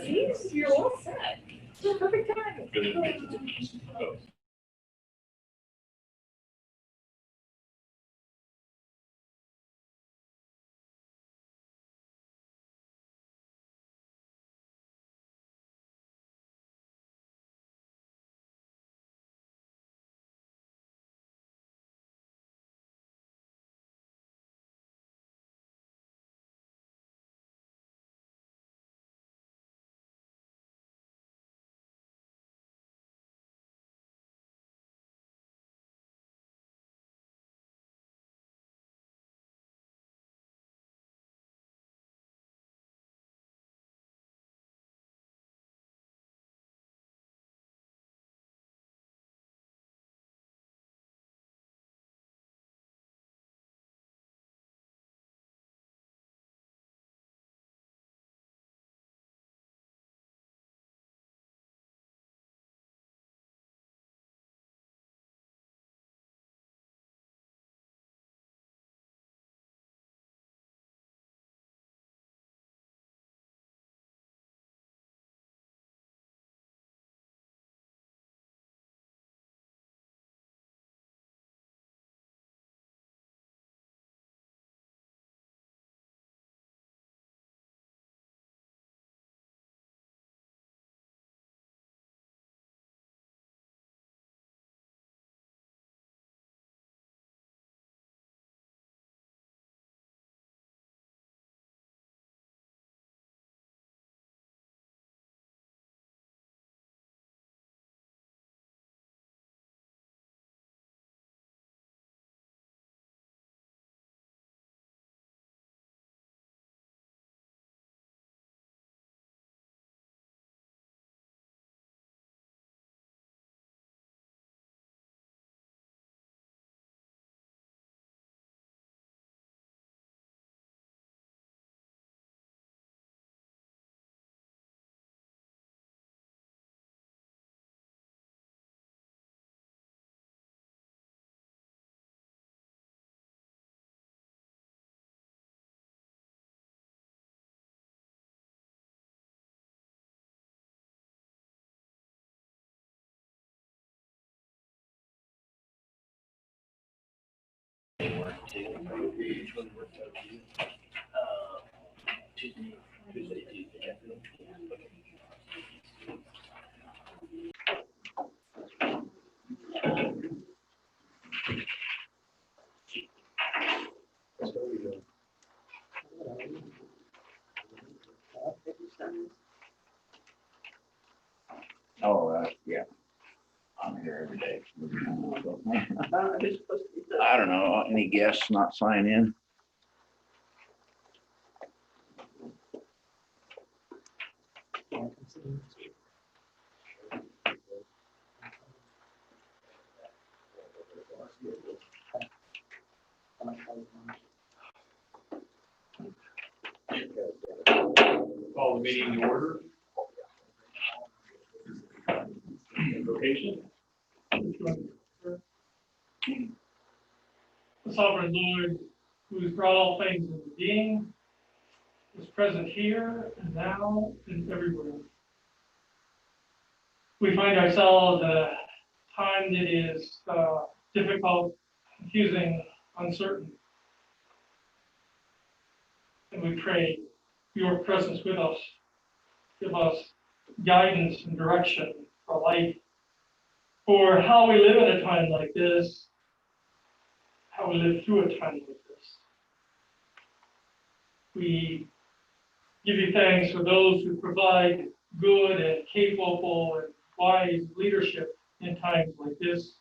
See, you're all set. Perfect timing. Oh, yeah. I'm here every day. I don't know, any guests not sign in? Call the meeting to order. Invocation. The sovereign Lord, who has brought all things into being, is present here and now and everywhere. We find ourselves at a time that is difficult, confusing, uncertain. And we pray your presence with us. Give us guidance and direction for life, for how we live in a time like this, how we live through a time like this. We give you thanks for those who provide good and capable and wise leadership in times like this.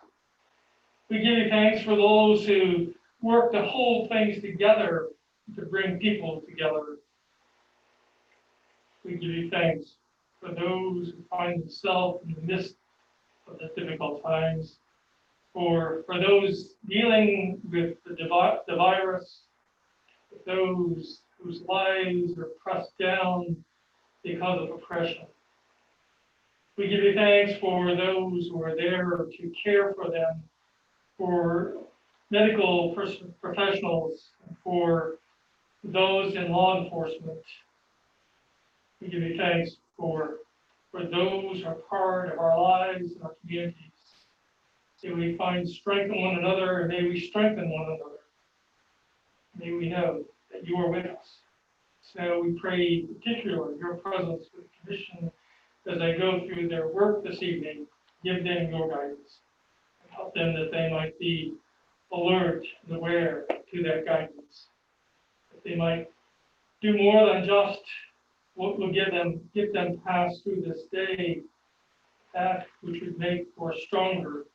We give you thanks for those who work to hold things together, to bring people together. We give you thanks for those who find themselves in the midst of the difficult times, for those dealing with the virus, those whose lives are pressed down because of oppression. We give you thanks for those who are there to care for them, for medical professionals, for those in law enforcement. We give you thanks for those who are part of our lives and our communities. May we find strength in one another, and may we strengthen one another. May we know that you are with us. So we pray particularly your presence with the commission as they go through their work this evening. Give them your guidance and help them that they might be alert and aware to that guidance. That they might do more than just what will get them past through this day, that which would make for a stronger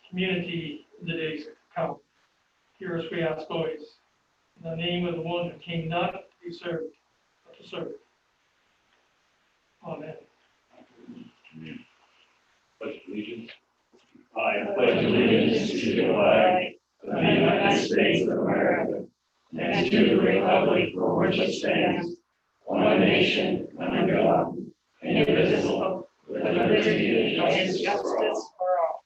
community in the days to come. Hear us, we ask always, in the name of the one who came not to be served, but to serve. Amen. Pledge allegiance. I pledge allegiance to the flag of the United States of America and to the republic for which it stands, one nation, under God, indivisible, with liberty and justice for all.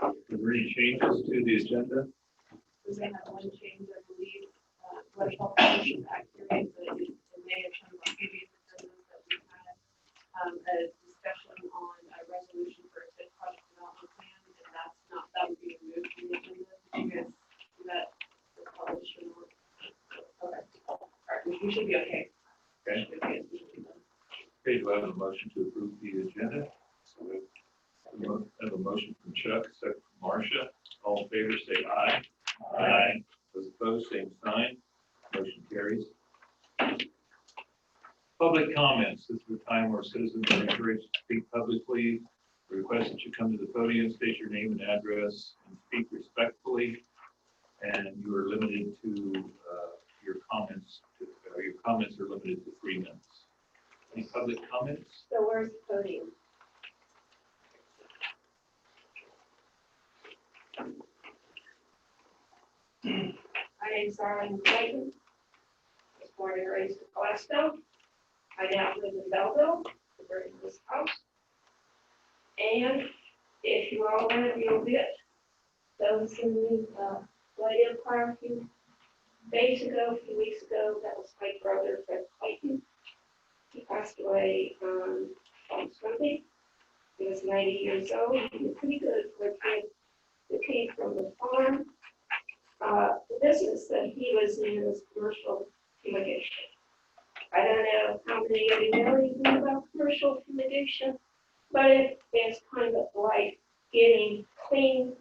Are there any changes to the agenda? We're going to have one change, I believe, Board of Health Commission accurate, but it may have come from previous agendas that we had, a discussion on a resolution for a safe project development plan, and that's not, that would be removed from the agenda. Did you guys do that? Probably should not. Okay. All right, we should be okay. Okay. Okay, do I have a motion to approve the agenda? I have a motion from Chuck, second from Marcia. All in favor, say aye. Aye. Those opposed, same sign. Motion carries. Public comments. This is the time where citizens are encouraged to speak publicly. We request that you come to the podium, state your name and address, and speak respectfully. And you are limited to your comments. Your comments are limited to 3 minutes. Any public comments? So where's the podium? My name's Arlene Clayton. I was born and raised in Glasgow. I now live in Belleville, the very this house. And if you all want to be a bit, those in the Light Empire a few days ago, a few weeks ago, that was my brother, Fred Clayton. He passed away on Sunday. He was 90 years old. He was pretty good for a kid that came from the farm. The business that he was in was commercial fumigation. I don't know how many of you know anything about commercial fumigation, but it is kind of like getting clean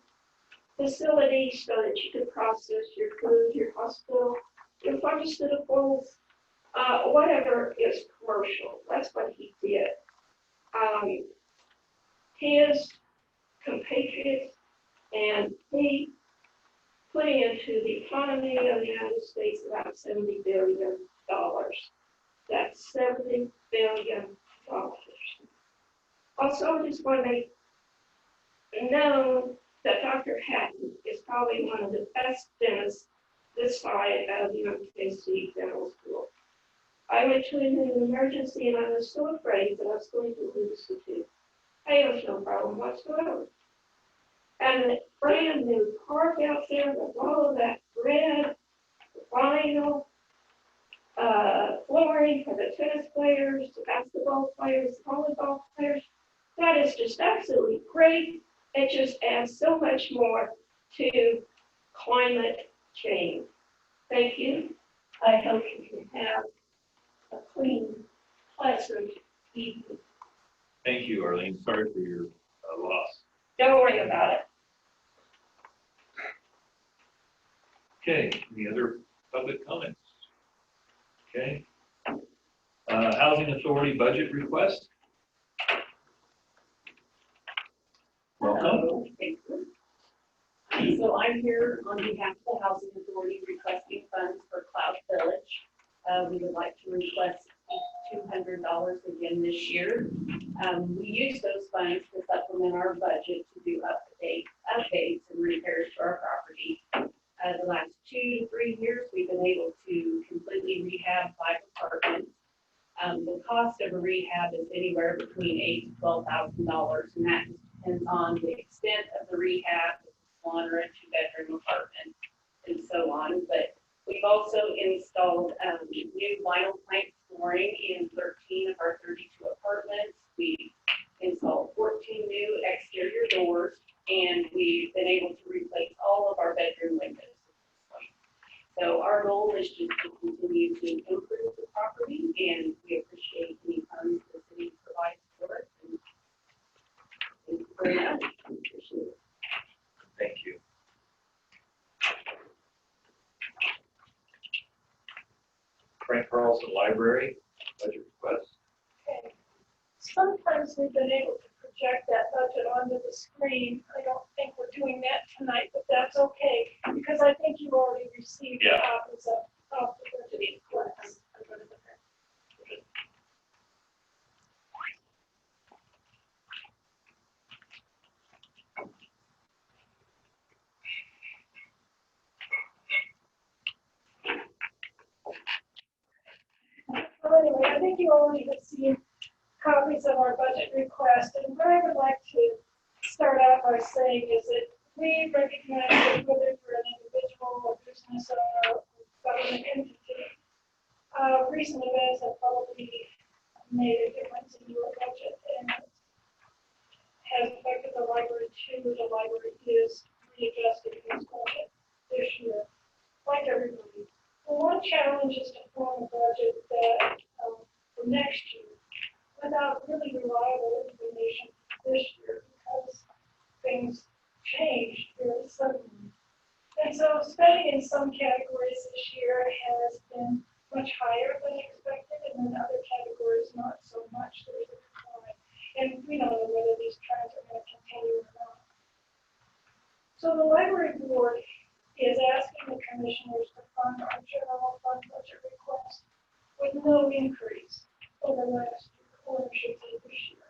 facilities so that you can process your food, your hospital, your pharmaceuticals, whatever is commercial. That's what he did. His compatriots and he put into the economy of the United States about $70 billion. That's $70 billion. Also, I just want to make known that Dr. Hatton is probably one of the best dentists this side of the United States Dental School. I went to an emergency and I was so afraid that I was going to lose the tooth. I have no problem whatsoever. And the brand new park out there with all of that red vinyl flooring for the tennis players, the basketball players, the volleyball players, that is just absolutely great. It just adds so much more to climate change. Thank you. I hope you can have a clean, pleasant evening. Thank you, Arlene. Sorry for your loss. Don't worry about it. Okay, any other public comments? Okay. Housing Authority budget request. Welcome. Hello, thank you. So I'm here on behalf of the Housing Authority requesting funds for Cloud Village. We would like to request $200 again this year. We use those funds to supplement our budget to do updates and repairs to our property. The last 2 to 3 years, we've been able to completely rehab 5 apartments. The cost of a rehab is anywhere between $8,000 to $12,000, and that depends on the extent of the rehab, if it's 1 or a 2-bedroom apartment. And so on. But we've also installed new vinyl plank flooring in 13 of our 32 apartments. We installed 14 new exterior doors, and we've been able to replace all of our bedroom windows. So our goal is just to continue to improve the property, and we appreciate any funds the city provides for us. And thank you very much. We appreciate it. Thank you. Frank Carlson Library, budget request. Okay. Sometimes we've been able to project that budget onto the screen. I don't think we're doing that tonight, but that's okay, because I think you already received Yeah. copies of the budget request. Well, anyway, I think you already have seen copies of our budget request, and what I would like to start out by saying is that we recognize that whether you're an individual, a business, or a government entity, recent events have probably made a difference in your budget, and has affected the library too. The library is readjusting its budget this year, like everybody. One challenge is to form a budget that for next year without really reliable information this year, because things changed very suddenly. And so spending in some categories this year has been much higher than expected, and then other categories not so much. There's a decline. And we don't know whether these trends are going to continue or not. So the library board is asking the commissioners to fund our general fund budget request with no increase over last year, or I should say this year.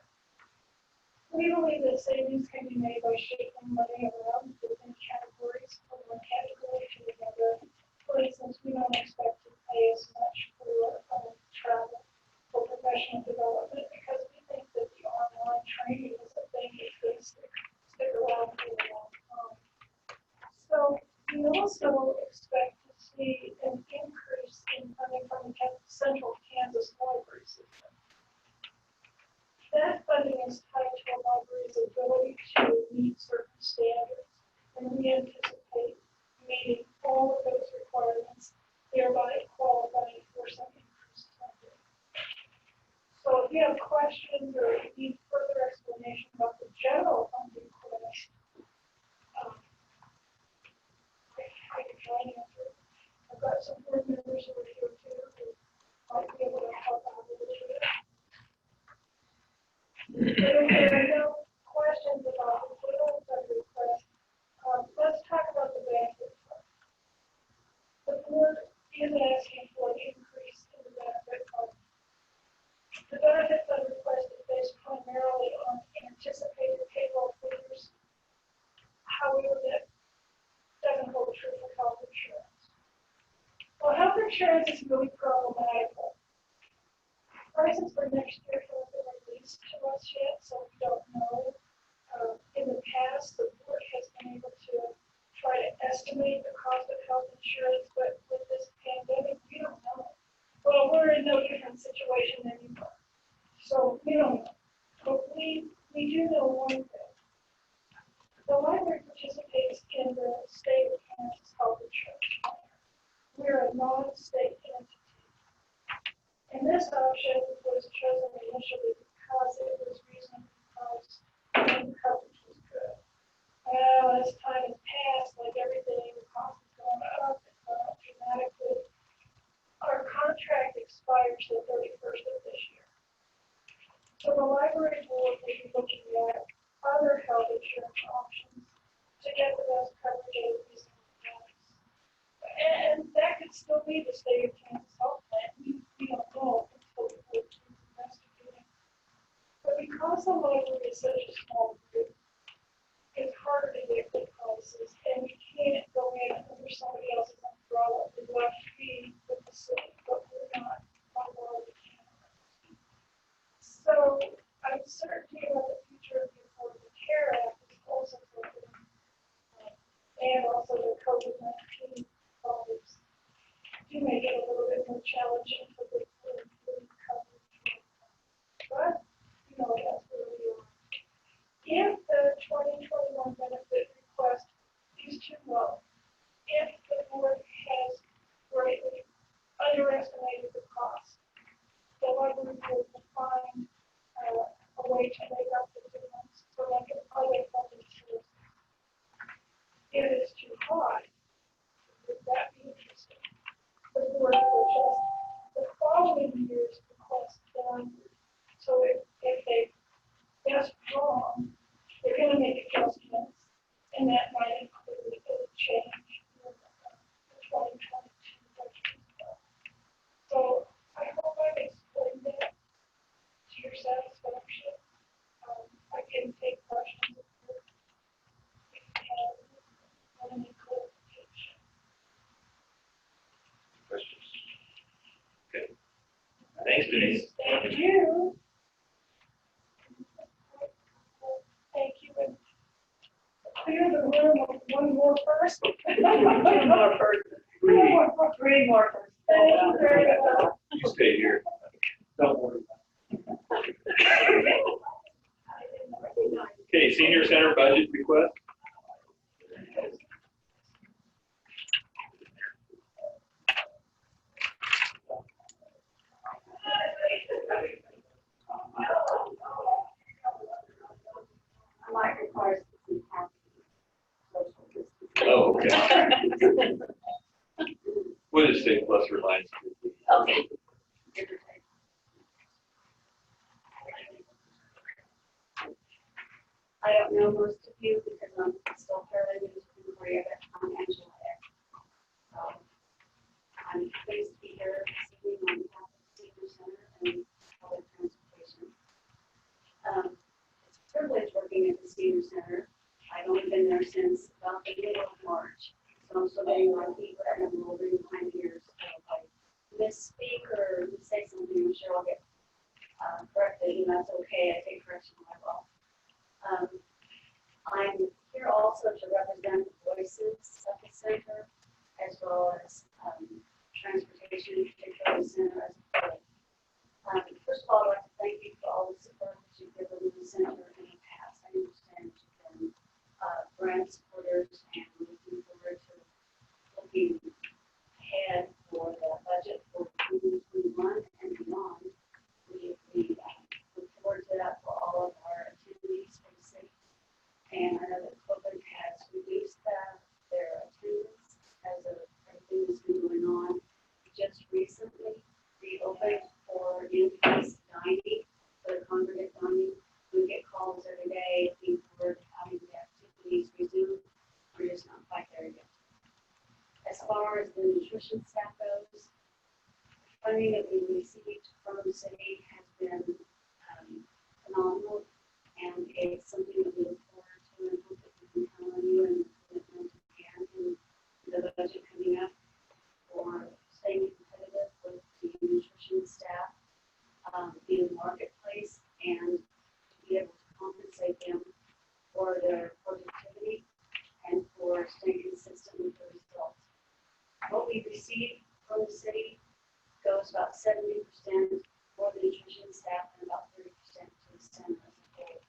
We believe that savings can be made by shifting money around within categories from one category to another. For instance, we don't expect to pay as much for travel or professional development, because we think that the online training is a thing that's going to stick around for a long time. So we also expect to see an increase in funding from the Central Kansas Library System. That funding is tied to a library's ability to meet certain standards, and we anticipate meeting all of those requirements, thereby qualifying for some increased funding. So if you have questions or need further explanation about the general funding request, I can try and answer it. I've got some board members who are here too who might be able to help out a little bit. But if there are no questions about the general funding request, let's talk about the benefit fund. The board is asking for an increase in the benefit fund. The benefit fund request is based primarily on anticipated payroll figures. However, that doesn't hold true for health insurance. Well, health insurance is really problematical. Prices for next year haven't been released to us yet, so we don't know. In the past, the board has been able to try to estimate the cost of health insurance, but with this pandemic, we don't know. Well, we're in no different situation than you are. So we don't know. But we do know one thing. The library participates in the state of Kansas health insurance plan. We're a non-state entity. And this option was chosen initially because it was reasonably priced and coverage was good. Well, as time has passed, like everything, the cost has gone up dramatically. Our contract expires the 31st of this year. So the library board will be looking at other health insurance options to get the best coverage at a reasonable price. And that could still be the state of Kansas health plan. We don't know until the board is investigating. But because the library is such a small group, it's harder to get good prices, and we can't go in under somebody else's umbrella. We'd love to be with the city, but we're not allowed to. So uncertainty about the future of the Affordable Care Act is also important, and also the COVID-19 do make it a little bit more challenging for the coverage. But, you know, that's where we are. If the 2021 benefit request is too low, if the board has greatly underestimated the cost, the library board will find a way to make up the difference for like an other funding source. If it's too high, would that be interesting? The board will just the following year's request downward. So if they guess wrong, they're going to make adjustments, and that might include a change in the 2022 budget as well. So I hope I've explained that to your satisfaction. I can take questions if you have any clarification. Questions? Okay. Thanks, Denise. Thank you. Thank you. And clear the room with one more person. One more person. Three more person. Thank you very much. You stay here. Don't worry. Okay, senior center budget request. Mine requires some social distance. Oh, okay. We'll just say plus or minus. Okay. I don't know most of you because I'm still fairly new to Concordia, but I'm Angela. I'm pleased to be here this evening on behalf of the Senior Center and Public Transportation. It's a privilege working at the Senior Center. I've only been there since about the middle of March, so I'm still getting my feet wet and I'm holding behind ears. So if I misspeak or say something, I'm sure I'll get corrected, and that's okay. I take correction when I will. I'm here also to represent the voices of the center, as well as transportation, particularly the center as a whole. First of all, I'd like to thank you for all the support that you've given the center in the past. I understand you've been brand supporters, and looking forward to looking ahead for the budget for 2021 and beyond. We look forward to that for all of our attendees for the city. And I know that COVID has reduced their attendance as of everything that's been going on. Just recently reopened for in-place dining, for the congregate dining. We get calls every day looking forward to having the activities resume. We're just not quite there yet. As far as the nutrition staff goes, funding that we received from the city has been phenomenal, and it's something that we look forward to and hope that we can count on you and the commitment again in the budget coming up for staying competitive with the nutrition staff in the marketplace and to be able to compensate them for their productivity and for staying consistent with the results. What we receive from the city goes about 70% for the nutrition staff and about 30% to the center as a whole.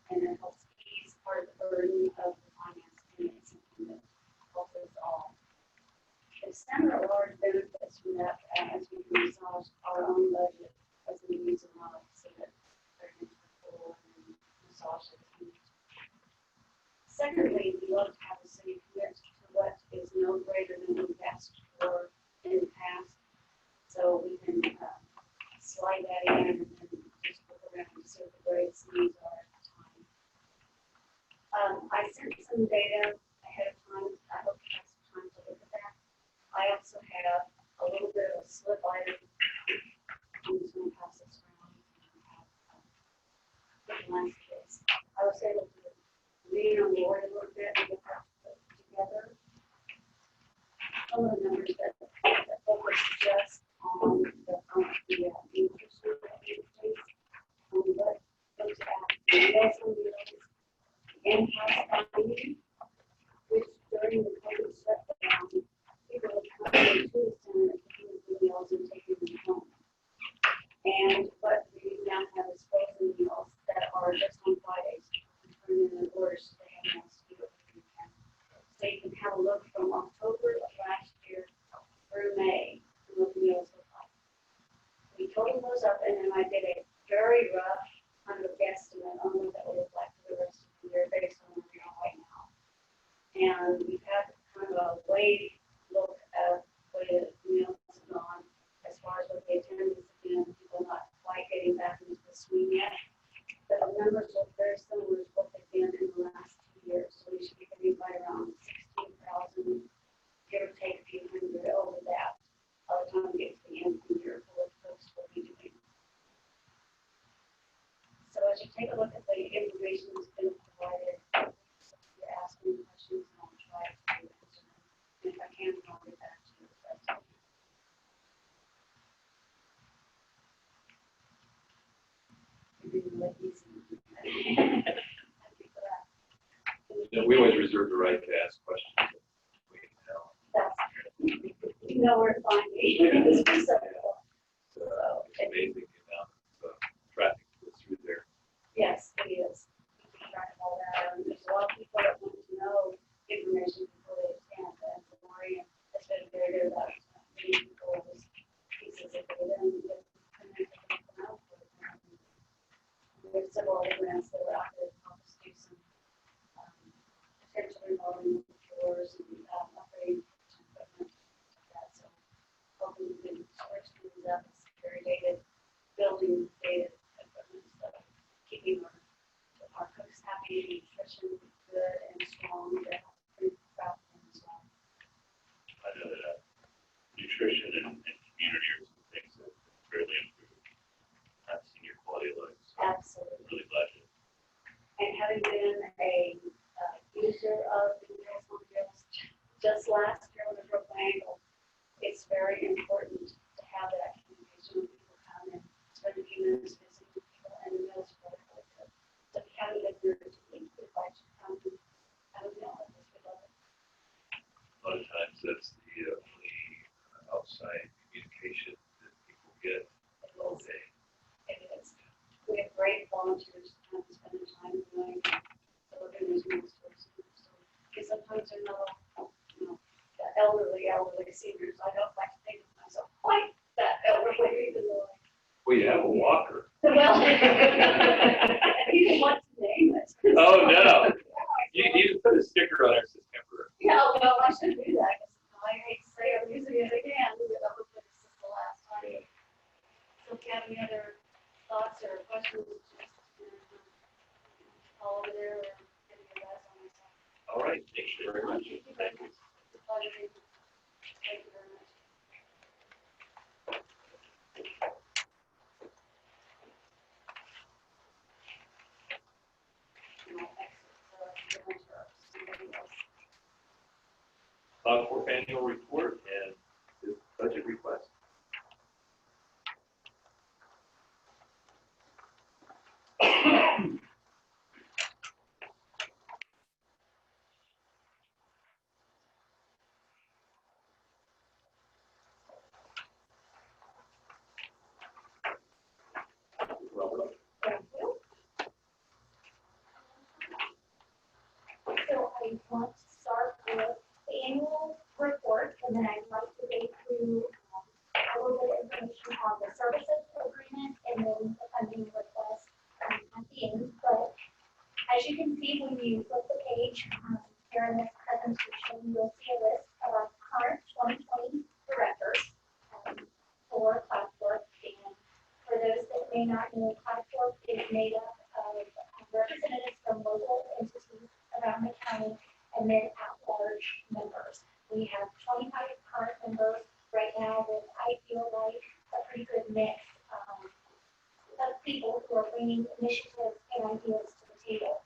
And it helps ease part of the burden of the finance committee, something that helps us all. The center large benefits from that as we can massage our own budget as we use a lot so that they're going to pull and massage the team. Secondly, we love to have the city commit to what is no greater than we've asked for in the past. So we can slide that in and then just look around and see what the greatest needs are at the time. I sent some data ahead of time. I hope you have some time to look at that. I also have a little bit of a slip item. I'm just going to pass this around and have last case. I was able to read on the board a little bit and get that put together. Some of the numbers that focus just on the interest rate increase, but those at the meals and meals, in-house dining, which during the COVID shutdown, people were coming to the center So you can have a look from October of last year through May, and what the meals look like. We totaled those up, and then I did a very rough kind of guesstimate on what that would look like for the rest of the year based on where we are right now. And we've had kind of a wave look at what the meals have gone as far as what the attendance has been, people not quite getting back into the swing yet. But the numbers look very similar to what they've been in the last 2 years. So we should be getting right around 16,000, give or take a few hundred over that. By the time we get to the end of the year, for what folks will be doing. So as you take a look at the information that's been provided, you're asking questions, and I'll try to answer them. And if I can, I'll get back to you. We always reserve the right to ask questions. We can tell. You know where to find me. So it's amazing the amount of traffic that's through there. Yes, it is. Keep track of all that. There's a lot of people that want to know information before they attend, and Maria has been very good about giving people those pieces of data and get connected with them out. There's several other grants that are out there to help us do some potentially involving floors and upgrading equipment like that. So hopefully we can switch things up and secure data, building data equipment, so keeping our cooks happy, nutrition good and strong. They're pretty proud of them as well. I know that nutrition and community are some things that really improve senior quality of life. So Absolutely. I'm really glad to. And having been a user of the Meals on Wheels just last year when I broke my ankle, it's very important to have that communication when people come and spend a few minutes visiting with people, and the meals are really good. So if you haven't been here to eat, we'd like to come and have a meal with us. We love it. A lot of times that's the only outside communication that people get all day. It is. We have great volunteers to come and spend their time doing delivering these meals to us. So, because sometimes they're not, the elderly seniors. I don't like to think of myself quite that elderly, even though Well, you have a walker. well, you can want to name it. Oh, no. You can put a sticker on our system. Yeah, well, I should do that. I hate to say I'm using it again, but I hope this is the last time. So if you have any other thoughts or questions, just call over there or give me a buzz on my side. All right. Thank you very much. Thank you very much. It's a pleasure. Thank you very much. For annual report and the budget request. Well, Thank you. So I want to start with the annual report, and then I'd like to go through a little bit of information on the services agreement and then the funding request at the end. But as you can see, when you flip the page here in this presentation, you'll see a list of our current 2020 directors for Cloudfork. And for those that may not know, Cloudfork is made up of representatives from local entities around the county and then at-large members. We have 25 current members right now with, I feel like, a pretty good mix of people who are bringing initiatives and ideas to the table.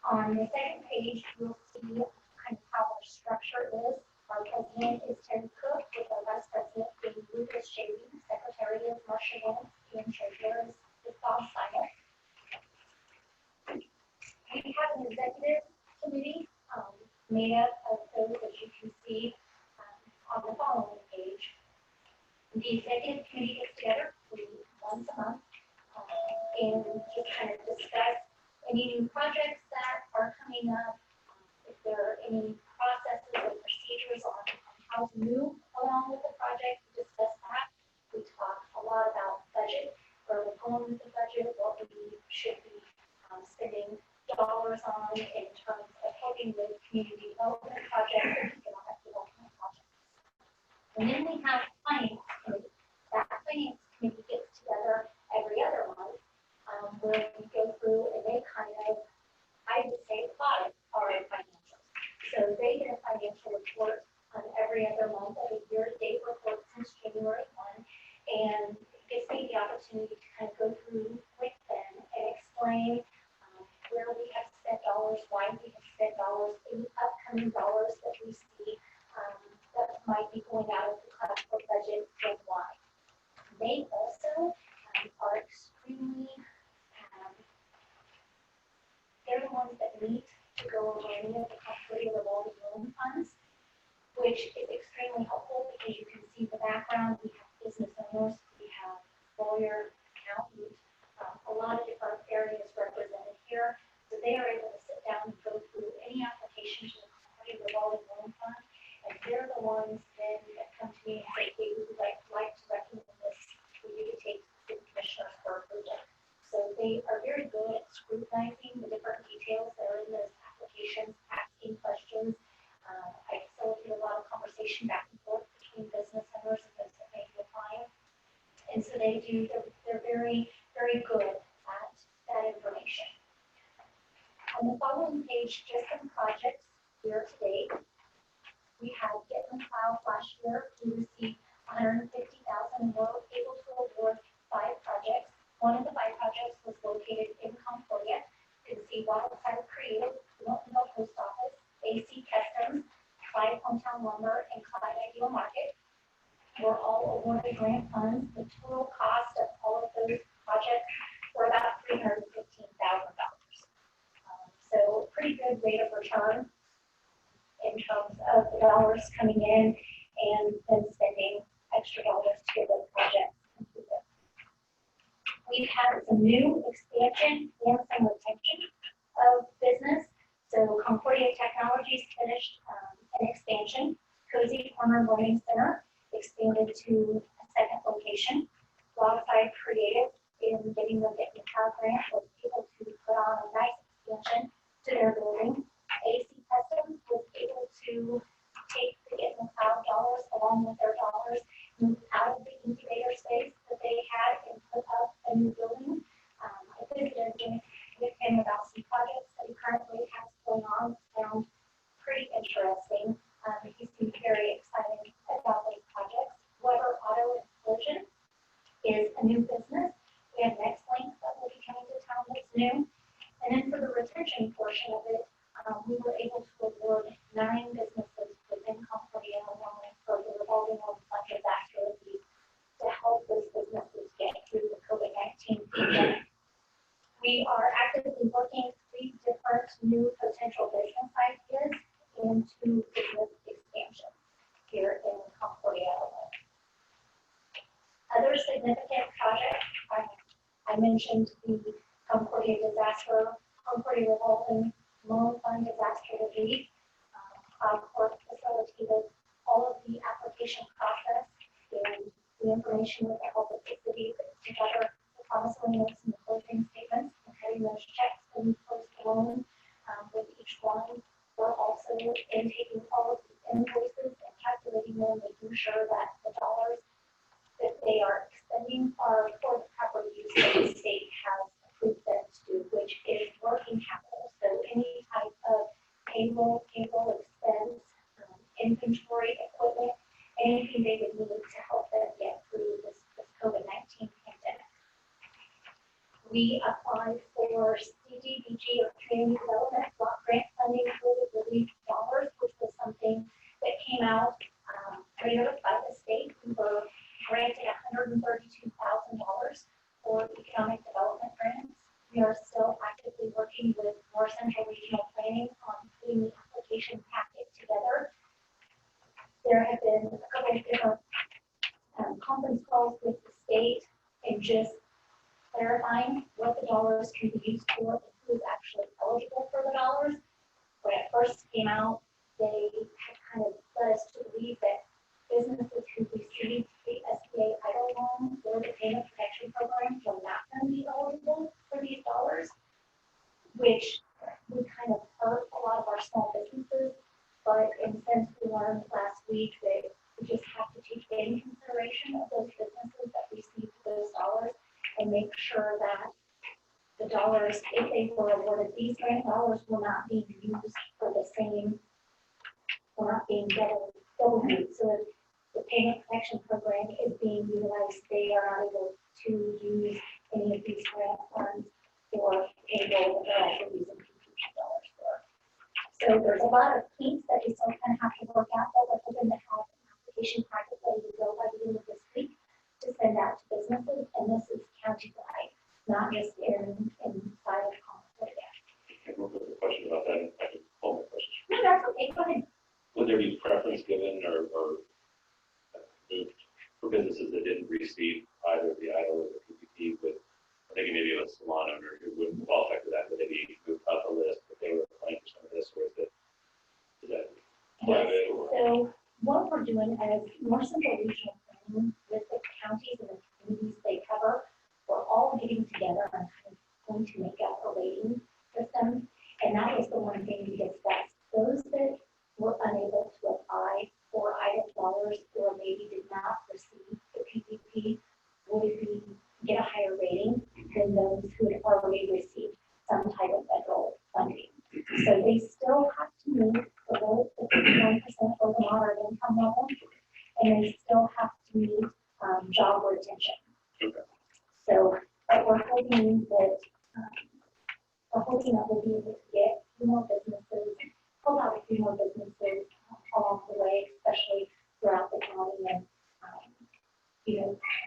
On the second page, you'll see kind of how our structure is. Our president is Terry Cook, with our vice president being Lucas Shady, secretary is Marcia Lynn, and treasurer is Bob Simon. We have an executive committee made up of those, as you can see on the following page. The executive committee gets together once a month and just kind of discuss any new projects that are coming up, if there are any process how to move along with the project, we discussed that. We talked a lot about budget, where we're going with the budget, what we should be spending dollars on in terms of helping with community development projects and economic development projects. And then we have finance committee. That finance committee gets together every other month, where we go through and they kind of, I would say, audit our financials. So they get a financial report every other month, of a year-to-date report since January 1, and it gives me the opportunity to kind of go through with them and explain where we have spent dollars, why we have spent dollars, any upcoming dollars that we see that might be going out of the classical budget, and why. They also are extremely, they're the ones that meet to go over any of the Concordia revolving loan funds, which is extremely helpful because you can see the background. We have business owners, we have lawyer, accountant, a lot of different areas represented here. So they are able to sit down and go through any application to the Concordia revolving loan fund, and they're the ones then that come to me and say, hey, we would like to recommend this for you to take to the commissioners for approval. So they are very good at scrutinizing the different details that are in those applications, asking questions. I facilitate a lot of conversation back and forth between business owners and those that may be applying. And so they're very, very good at that information. On the following page, just some projects year to date. We had Getman Cloud last year. We received $150,000 and were able to award 5 projects. One of the 5 projects was located in Concordia. You can see Wildfire Creative, Miltonville Post Office, AC Customs, Clyde Hometown Lumber, and Clyde Ideal Market. Were all awarded grant funds. The total cost of all of those projects were about $315,000. So pretty good rate of return in terms of the dollars coming in and then spending extra dollars to get those projects completed. We've had some new expansion and some retention of business. So Concordia Technologies finished an expansion. Cozy Corner Learning Center expanded to a second location. Wildfire Creative, in getting the Get Cloud grant, was able to put on a nice expansion to their building. AC Customs was able to take the Get Cloud dollars along with their dollars, move out of the incubator space that they had and put up a new building. I visited with him about some projects that he currently has going on. Sound pretty interesting. He seemed very excited about those projects. Weber Auto and Collision is a new business. We have NextLink that will be coming to town that's new. And then for the retention portion of it, we were able to award 9 businesses within Concordia along for the revolving loan fund disaster relief to help those businesses get through the COVID-19 pandemic. We are actively working 3 different new potential business ideas into business expansion here in Concordia alone. Other significant projects, I mentioned the Concordia revolving loan fund disaster relief. Court facilitated all of the application process and the information with the help of the city put together the promissory notes and the closing statements and cutting those checks when we closed the loan with each one. We're also taking all of the invoices and calculating them, making sure that the dollars that they are expending are for the proper use that the state has approved them to do, which is working capital. So any type of payroll expense, inventory, equipment, anything they would need to help them get through this COVID-19 pandemic. We applied for CDBG or Community Development Block Grant funding for the relief dollars, which was something that came out later by the state. We were granted $132,000 for economic development grants. We are still actively working with North Central Regional Planning on putting the application packet together. There have been a couple of different conference calls with the state and just clarifying what the dollars can be used for and who is actually eligible for the dollars. When it first came out, they had kind of led us to believe that businesses who received the SBA idle loan or the payment protection program were not going to be eligible for these dollars, which would kind of hurt a lot of our small businesses. But since we learned last week that we just have to take in consideration of those businesses that received those dollars and make sure that the dollars, if they were awarded these grant dollars, were not being used for the same, or not being double used. So if the payment protection program is being utilized, they are not able to use any of these grant funds for payroll that they're also using PPP dollars for. So there's a lot of kinks that we still kind of have to work out, but we're hoping to have an application packet ready to go by the end of this week to send out to businesses, and this is countywide, not just inside of Concordia. I have a question about that. I can call my question. No, that's okay, go ahead. Would there be preference given or for businesses that didn't receive either the idle or the PPP? With I'm thinking maybe of a salon owner who wouldn't qualify for that, but maybe move up the list if they were applying for some of this, or is that private or? So what we're doing as North Central Regional Planning with the counties and the communities they cover, we're all getting together and kind of going to make up a rating system. And that was the one thing we discussed. Those that were unable to apply for idle dollars or maybe did not receive the PPP would get a higher rating than those who had already received some type of federal funding. So they still have to meet the 51% or the moderate income level, and they still have to meet job retention. Okay. So, but we're hoping that we'll be able to get a few more businesses, pull out a few more businesses along the way, especially throughout the county. And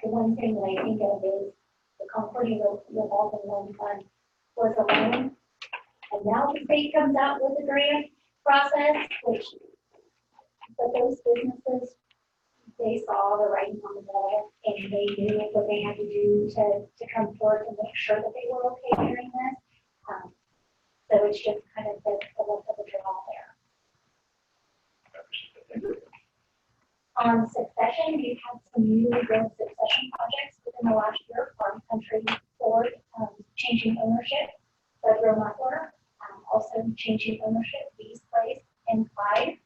the one thing that I think of is the Concordia revolving loan fund was a loan, and now the state comes out with a grant process, but those businesses, they saw the writing on the wall, and they knew what they had to do to come forward and make sure that they were okay during this. So it's just kind of the luck of the draw there. On succession, we've had some really good succession projects within the last year. Farm Country Ford, changing ownership, Federal Muffler, also changing ownership, Bees Place, and Clyde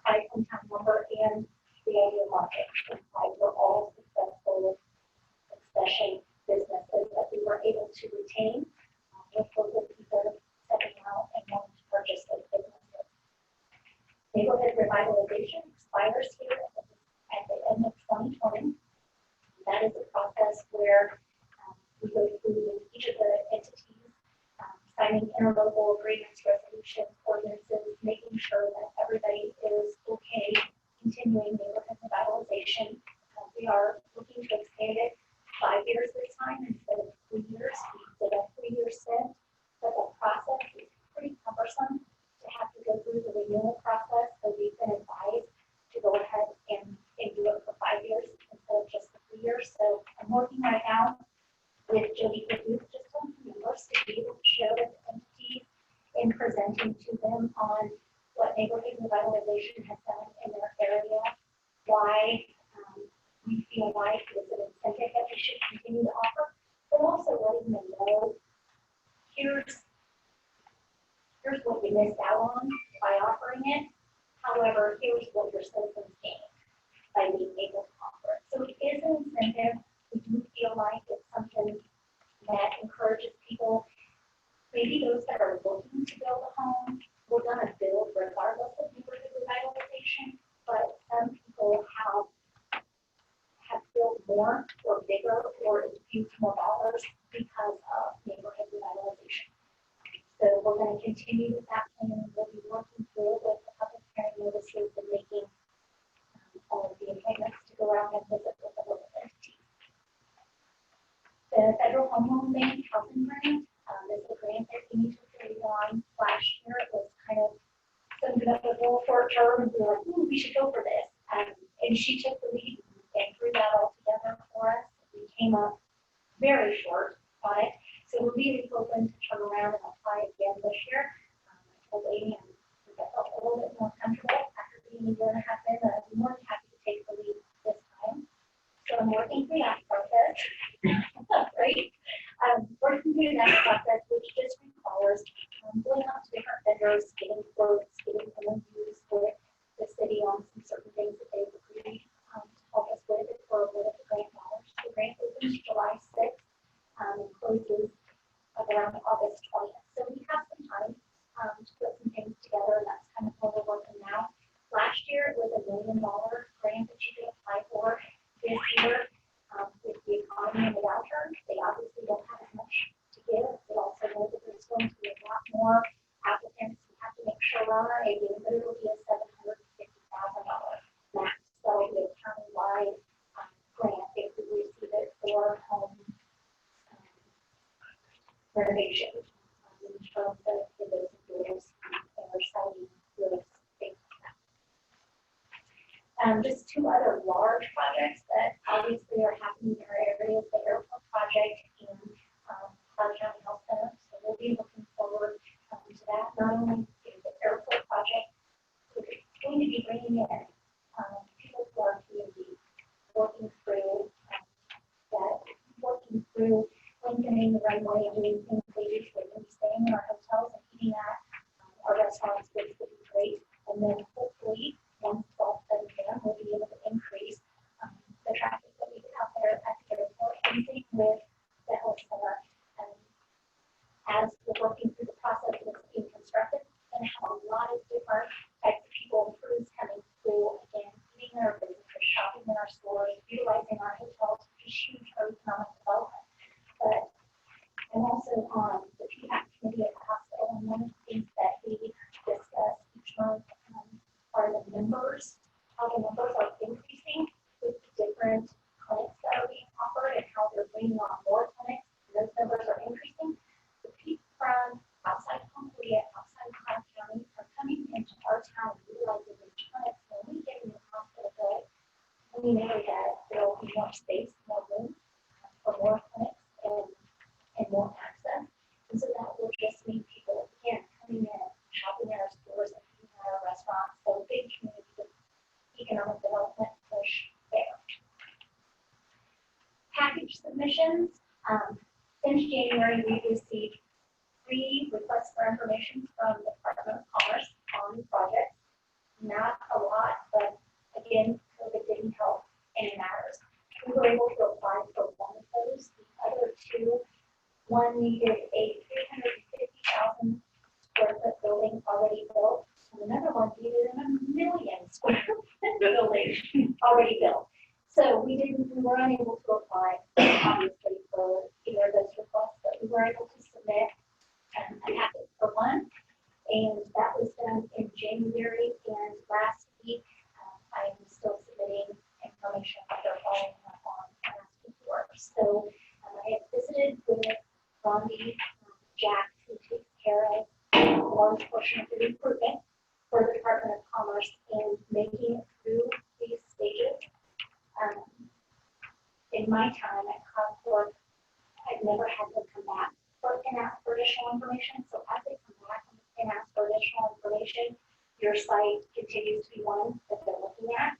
Hometown Lumber, and the Idea Market. And Clyde were all successful succession businesses that we were able to retain with local people stepping out and wanting to purchase those businesses. Neighborhood revitalization expires here at the end of 2020. That is a process where we go through with each of the entities, signing interlocal agreements, resolutions, ordinances, making sure that everybody is okay continuing neighborhood revitalization. We are looking to expand it 5 years this time instead of 3 years. We did a 3-year stint, but the process is pretty cumbersome to have to go through the renewal process. So we've been advised to go ahead and do it for 5 years instead of just 3 years. So I'm working right now with Jody Youth just on members to be able to show the entities and presenting to them on what neighborhood revitalization has done in their area, why we feel like it's an incentive that we should continue to offer, but also letting them know here's what we missed out on by offering it. However, here's what your citizens gained by being able to offer it. So it is an incentive. We do feel like it's something that encourages people, maybe those that are looking to build a home, we're going to build regardless of neighborhood revitalization, but some people have built more or bigger or infused more dollars because of neighborhood revitalization. So we're going to continue with that plan, and we'll be working through it with the public hearing notices and making all of the appointments to go around and visit with the local entities. The Federal Home Loan Bank Housing Grant is a grant that we need to carry on. Last year it was kind of something that was a little short term, and we were like, ooh, we should go for this. And she took the lead and threw that all together for us. We came up very short on it. So we're really hoping to turn around and apply again this year. I told Amy I felt a little bit more comfortable after being a year and a half in. I'm more than happy to take the lead million grant that you can apply for this year. With the economy and the downturn, they obviously don't have as much to give. We also know that there's going to be a lot more applicants who have to make sure on our A game, but it'll be a $750,000 max. So it'll be a countywide grant if we receive it for home renovation. In terms of the those doors and our siding, roofs, things like that. Just two other large projects that obviously are happening in our area, the airport project and Cloud County Health Center. So we'll be looking forward to that. Not only the airport project, we're going to be bringing in people who are community working through lengthening the runway and doing things they usually do, staying in our hotels and eating at our restaurants, which would be great. And then hopefully, once it's all said and done, we'll be able to increase the traffic that we get out there at the airport and same with the health center. And as we're working through the process of it's being constructed, and have a lot of different types of people, crews coming through, again, eating in our businesses, shopping in our stores, utilizing our hotels, which is huge for economic development. But I'm also on the PPAC committee at the hospital, and one of the things that we discuss each month are the numbers, how the numbers are increasing with different clinics that are being offered and how they're bringing on more clinics. And those numbers are increasing. The people from outside Concordia, outside Cloud County are coming into our town utilizing these clinics. When we get in the hospital bed, we know that there will be more space, more room for more clinics and more access. And so that will just make people, again, coming in, shopping at our stores and eating at our restaurants. So big community economic development push there. Package submissions. Since January, we've received 3 requests for information from the Department of Commerce on projects. Not a lot, but again, COVID didn't help any matters. We were able to apply for one of those. The other 2, one needed a 350,000 square foot building already built, and another one needed a 1 million square foot building already built. So we were unable to apply, obviously, for either of those requests, but we were able to submit a packet for one, and that was done in January. And last week, I am still submitting information that they're following up on and asking for. So I have visited with Rondi, Jack, who takes care of a large portion of the recruitment for the Department of Commerce, and making it through these stages. In my time at Concordia, I've never had them come back and ask for additional information. So as they come back and ask for additional information, your site continues to be one that they're looking at.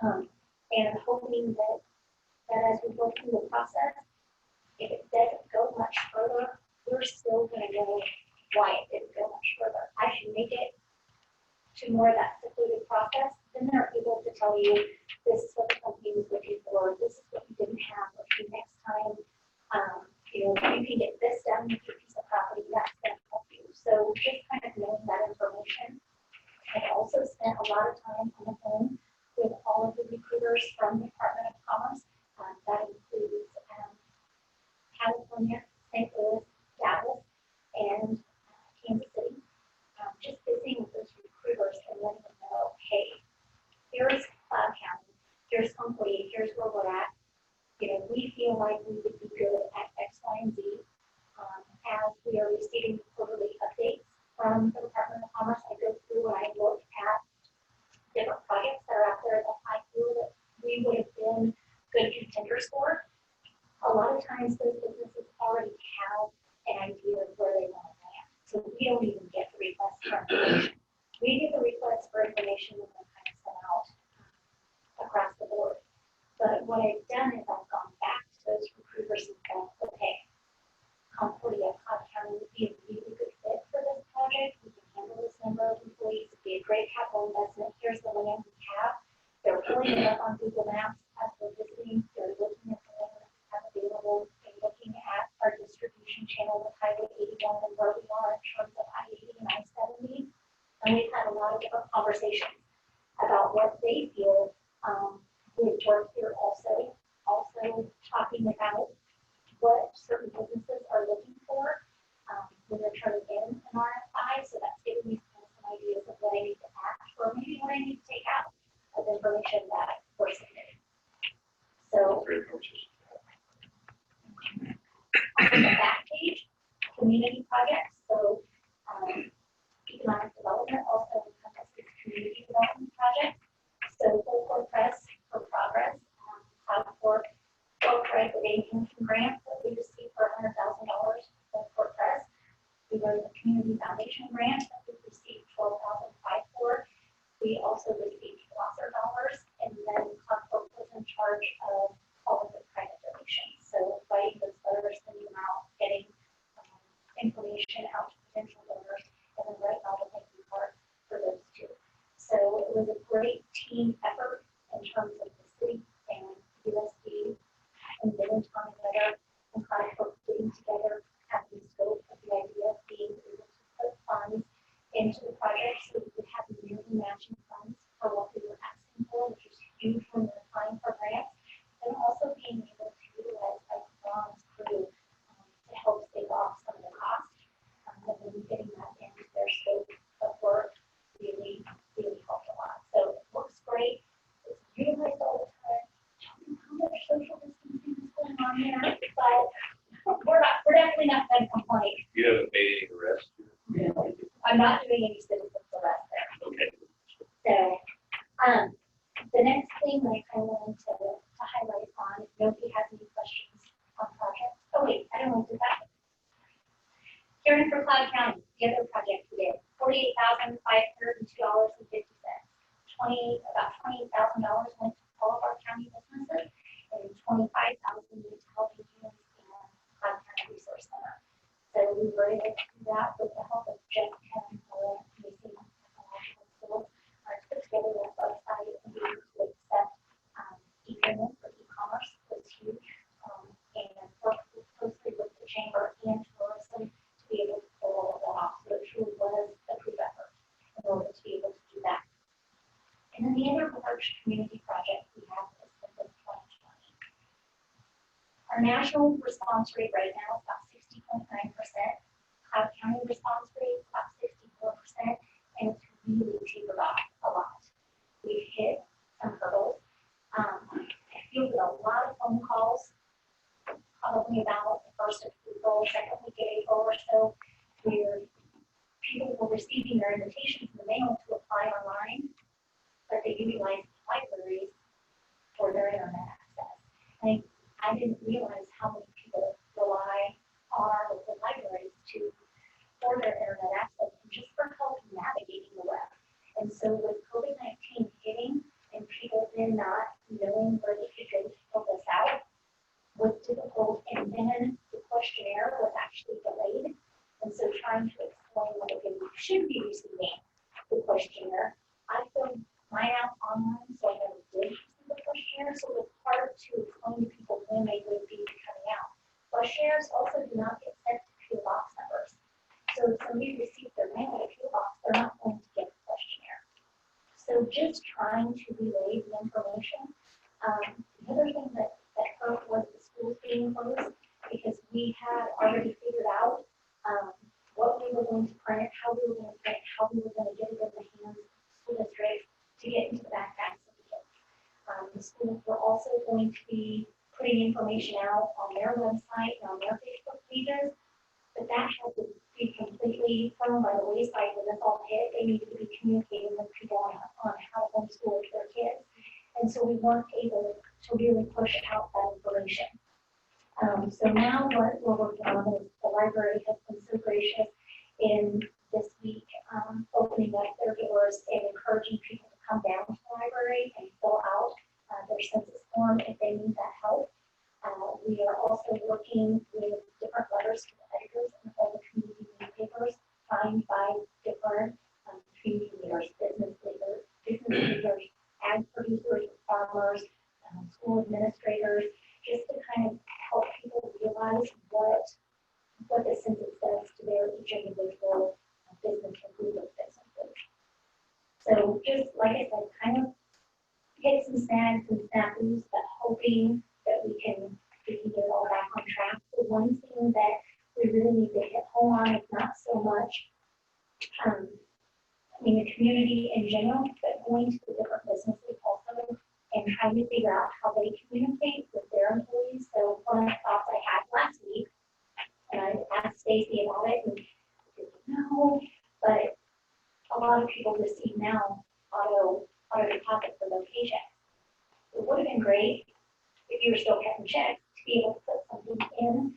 And hoping that as we go through the process, if it doesn't go much further, we're still going to know why it didn't go much further. I can make it to more of that secluded process, then they're able to tell you, this is what the company was looking for, this is what you didn't have, or next time, you can get this done with your piece of property, that's going to help you. So just kind of knowing that information. I also spent a lot of time on the phone with all of the recruiters from the Department of Commerce. That includes California, St. Louis, Dallas, and Kansas City. Just visiting with those recruiters and letting them know, hey, here's Cloud County, here's Concordia, here's where we're at. We feel like we would be good at X, Y, and Z. As we are receiving quarterly updates from the Department of Commerce, I go through and I look at different projects that are out there that I feel that we would have been good contenders for. A lot of times those businesses already have an idea of where they want to land. So we don't even get the request for information. We get the request for information and then kind of send out across the board. But what I've done is I've gone back to those recruiters and said, okay, Concordia, Cloud County would be a really good fit for this project. We can handle this number of employees. It'd be a great capital investment. Here's the land we have. They're pulling it up on Google Maps as we're visiting. They're looking at the land that we have available. They're looking at our distribution channel with Highway 81 and where we are in terms of I-80 and I-70. And we've had a lot of different conversations. about what they feel would work here also. Also talking about what certain businesses are looking for when they're turning in an RFI. So that's giving me some ideas of what I need to add or maybe what I need to take out of information that we're submitting. So on the back page, community projects. So economic development also encompasses community development projects. So full court press for progress, cloud court right with a income grant that we received for $100,000 full court press. We wrote a community foundation grant that we received $12,500 for. We also received Flosser dollars, and then Concordia was in charge of all of the private donations. So writing those letters, sending them out, getting information out to potential donors, and then writing all the thank you cards for those two. So it was a great team effort in terms of the city and USD and then Tom together and Concordia putting together having the scope of the idea of being able to put funds into the project so we would have nearly matching funds for what we were asking for, which is huge when we're applying for grants, and also being able to utilize like Ron's crew to help save off some of the costs, and then getting that into their scope of work really helped a lot. So it works great. It's utilized all the time. Don't know how much social distancing is going on there, but we're definitely not going to complain. You haven't made any arrests? I'm not doing any citizens arrest there. Okay. So, the next thing that I kind of wanted to highlight on, if nobody has any questions on projects. Oh wait, I don't know if that. Hearing for Cloud County, the other project we did, $48,502.50. About $28,000 went to all of our county businesses, and $25,000 went to Helping Hands and Cloud County Resource Center. So we were able to do that with the help of Jeff Kevin for Mason Technological Schools. Put together that website and be able to accept e-payment for e-commerce was huge. And work closely with the chamber and tourism to be able to pull all of that off. So it truly was a group effort in order to be able to do that. And then the other large community project we have is Simple 2020. Our national response rate right now is about 60.9%. Cloud County response rate is about 64%, and it's really tapered off a lot. We've hit some hurdles. I fielded a lot of phone calls, probably about the 1st of April, 2nd week of April or so, where people were receiving their invitations in the mail to apply online, but they utilized libraries for their internet access. And I didn't realize how many people rely on our local libraries for their internet access and just for help navigating the web. And so with COVID-19 hitting and people then not knowing where they could go to fill this out was difficult, and then the questionnaire was actually delayed. And so trying to explain what it is you should be receiving the questionnaire, I filled mine out online, so I never did receive the questionnaire. So it was hard to explain to people when they would be coming out. Questionnaires also do not get sent to PO box numbers. So if somebody receives their mail at a PO box, they're not going to get the questionnaire. So just trying to relay the information. The other thing that hurt was the schools being closed, because we had already figured out what we were going to print, how we were going to print, how we were going to get it in the hands of school districts to get into the backpacks of the kids. The schools were also going to be putting information out on their website and on their Facebook pages, but that had to be completely thrown by the wayside when this all hit. They needed to be communicating with people on how to homeschool their kids. And so we weren't able to really push out that information. So now what we're working on is the library has been so gracious in this week opening up their doors and encouraging people to come down to the library and fill out their census form if they need that help. We are also working with different letters to the editors and all the community newspapers signed by different community leaders, business leaders, ag producers, farmers, school administrators, just to kind of help people realize what the census does to their each individual business and group of businesses. So just like like I said, kind of hit some snags and snafus, but hoping that we can get it all back on track. The one thing that we really need to hit home on is not so much, I mean, the community in general, but going to the different businesses also and trying to figure out how they communicate with their employees. So one of the thoughts I had last week, and I asked Stacy about it, and she said, no, but a lot of people receive now auto deposit for their paychecks. It would have been great if you were still cutting checks to be able to put something in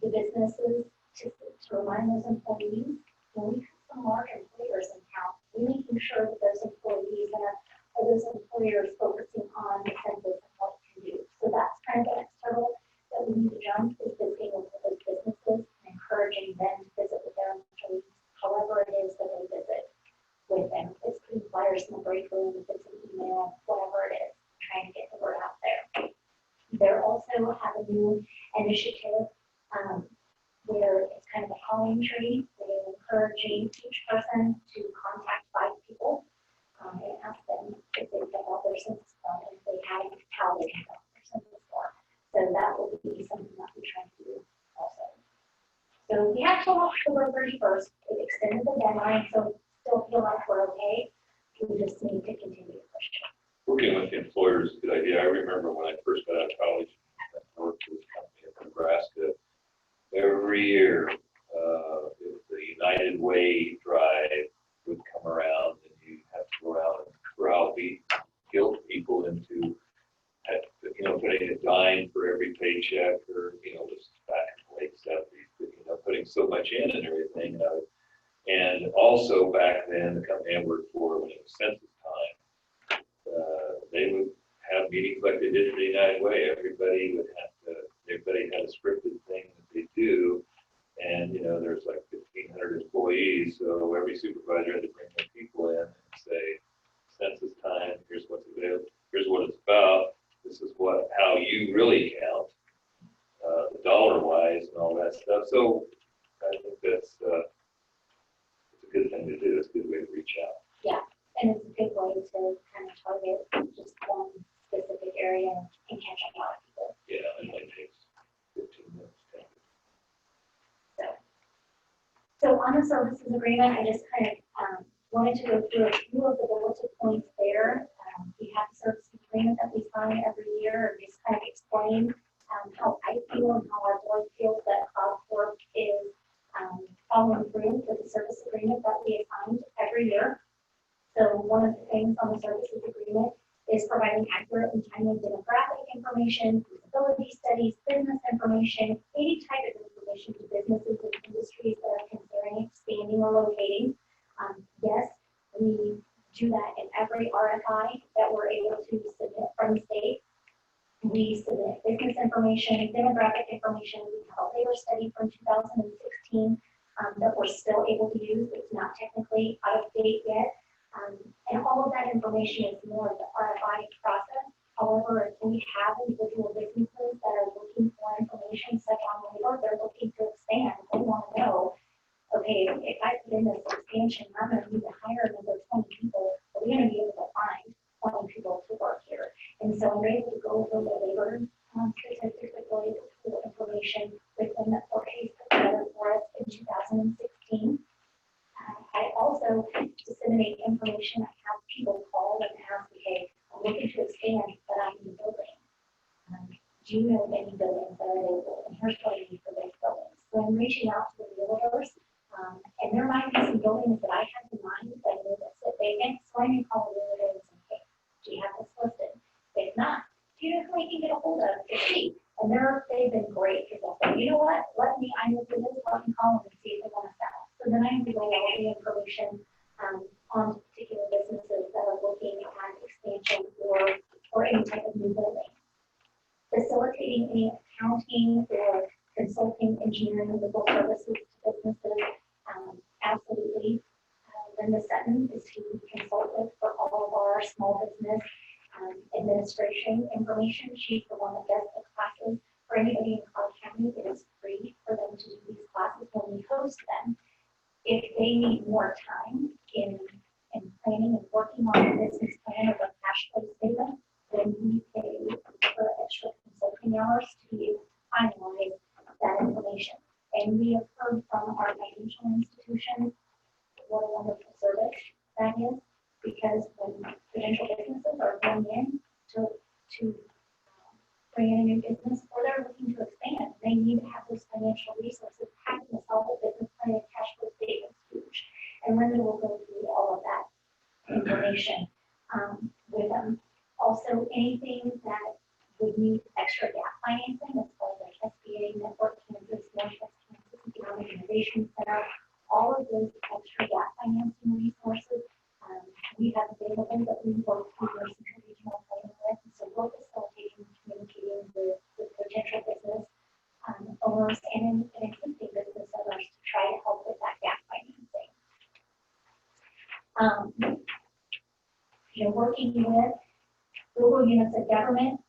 the businesses to remind those employees, when we have some large employers in town, we're making sure that those employees are those employers focusing on the census and what it can do. So that's kind of the next hurdle that we need to jump, is visiting with those businesses and encouraging them to visit with their employees, however it is that they visit with them. If it's putting flyers in the break room, if it's an email, whatever it is, trying to get the word out there. They're also have a new initiative where it's kind of a calling tree. They're encouraging each person to contact 5 people and ask them if they fill out their census form, and if they have how they can fill out their census form. So that will be something that we're trying to do also. So we have till October 31st. We've extended the deadline, so still feel like we're okay. We just need to continue to push it. Working with the employers is a good idea. I remember when I first got out of college, I worked with a company in Nebraska. Every year, the United Way drive would come around, and you have to go around and browbeat, guilt people into, putting a dime for every paycheck, or, this back in the late 70s, putting so much in and everything. And also back then, the company I worked for, when it was census time, they would have meetings like they did at the United Way. Everybody had a scripted thing that they do. And, there's like 1,500 employees. So every supervisor had to bring their people in and say, census time, here's what's available, here's what it's about. This is how you really count, the dollar-wise and all that stuff. So I think that's it's a good thing to do. It's a good way to reach out. Yeah, and it's a good way to kind of target just one specific area and catch a lot of people. Yeah, it only takes 15 minutes. So on the services agreement, I just kind of wanted to go through a few of the bulleted points there. We have the services agreement that we sign every year, and just kind of explain how I feel and how our board feels that Concordia is following through with the service agreement that we assigned every year. So one of the things on the services agreement is providing accurate and timely demographic information, feasibility studies, business information, any type of information to businesses and industries that are considering expanding or locating. Yes, we do that in every RFI that we're able to submit from the state. We submit business information, demographic information. We have a labor study from 2016 that we're still able to use. It's not technically out of date yet. And all of that information is more of the RFI process. However, if we have individual businesses that are looking for information such on labor, they're looking to expand. They want to know, okay, if I put in this expansion, I'm going to need to hire another 20 people. Are we going to be able to find 20 people to work here? And so I'm able to go over the labor statistics with really cool information within that 4K put together for us in 2016. I also disseminate information. I have people call and ask, okay, I'm looking to expand, but I'm in the building. Do you know of any buildings that are available? And here's what I need for those buildings. So I'm reaching out to the realtors, and there might be some buildings that I have in mind that I know that sit vacant. So I'm going to call the realtor and say, hey, do you have this listed? If not, do you know who we can get a hold of to see? And they've been great because they'll say, you know what, I know who this is, let me call them and see if they want to sell. So then I'm giving all the information on particular businesses that are looking at expansion or any type of new building. Facilitating any accounting or consulting, engineering, legal services to businesses, absolutely. Linda Sutton is who we consult with for all of our small business administration information. She's the one that does the classes. For anybody in Clark County, it is free for them to do these classes when we host them. If they need more time in planning and working on this business plan or the cash flow statement, then we pay for extra consulting hours to finalize that information. And we have heard from our financial institutions what a wonderful service that is, because when potential businesses are going in to bring in a new business, or they're looking to expand, they need to have those financial resources. Having a solid business plan and cash flow statement is huge. And Linda will go through all of that information with them. Also, anything that would need extra gap financing, as well as like SBA, Network Kansas, Northwest Kansas Economic Innovation Center, all of those extra gap financing resources we have available that we work through our central regional planning with. And so we're facilitating and communicating with potential business owners and existing business owners to try to help with that gap financing. Working with local units of government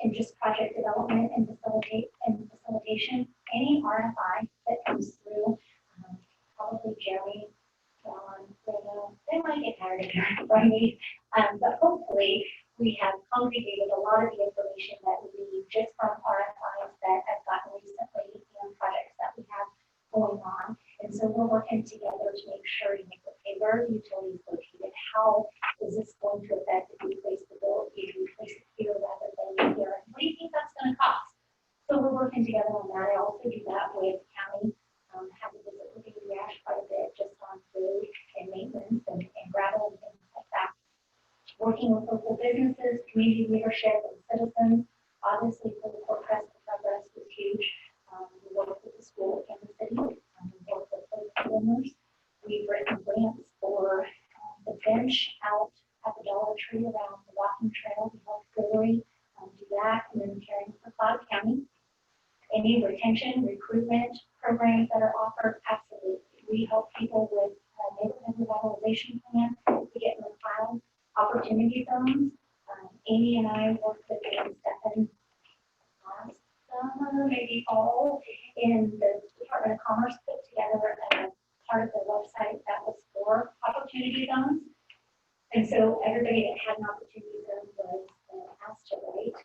and just project development and facilitation, any RFI that comes through, probably Jerry, John, Bruno, they might get tired of hearing from me, but hopefully we have congregated a lot of the information that we need just from RFIs that I've gotten recently and projects that we have going on. And so we're working together to make sure, okay, where are the utilities located? How is this going to affect if we place the bill, if we place it here rather than here? And what do you think that's going to cost? So we're working together on that. I also do that with county, have a visit with ADH quite a bit just on food and maintenance and gravel and things like that. Working with local businesses, community leadership, and citizens. Obviously, for the Port Preston progress was huge. We work with the school and the city. We work with those owners. We've written grants for the bench out at the Dollar Tree around the walking trail. We help Hillary do that, and then caring for Cloud County. Any retention, recruitment programs that are offered, absolutely. We help people with neighborhood revitalization plan. We get in the cloud opportunity zones. Amy and I worked with Stephen last summer, maybe fall, in the Department of Commerce put together a part of the website that was for opportunity zones. And so everybody that had an opportunity zone was asked to write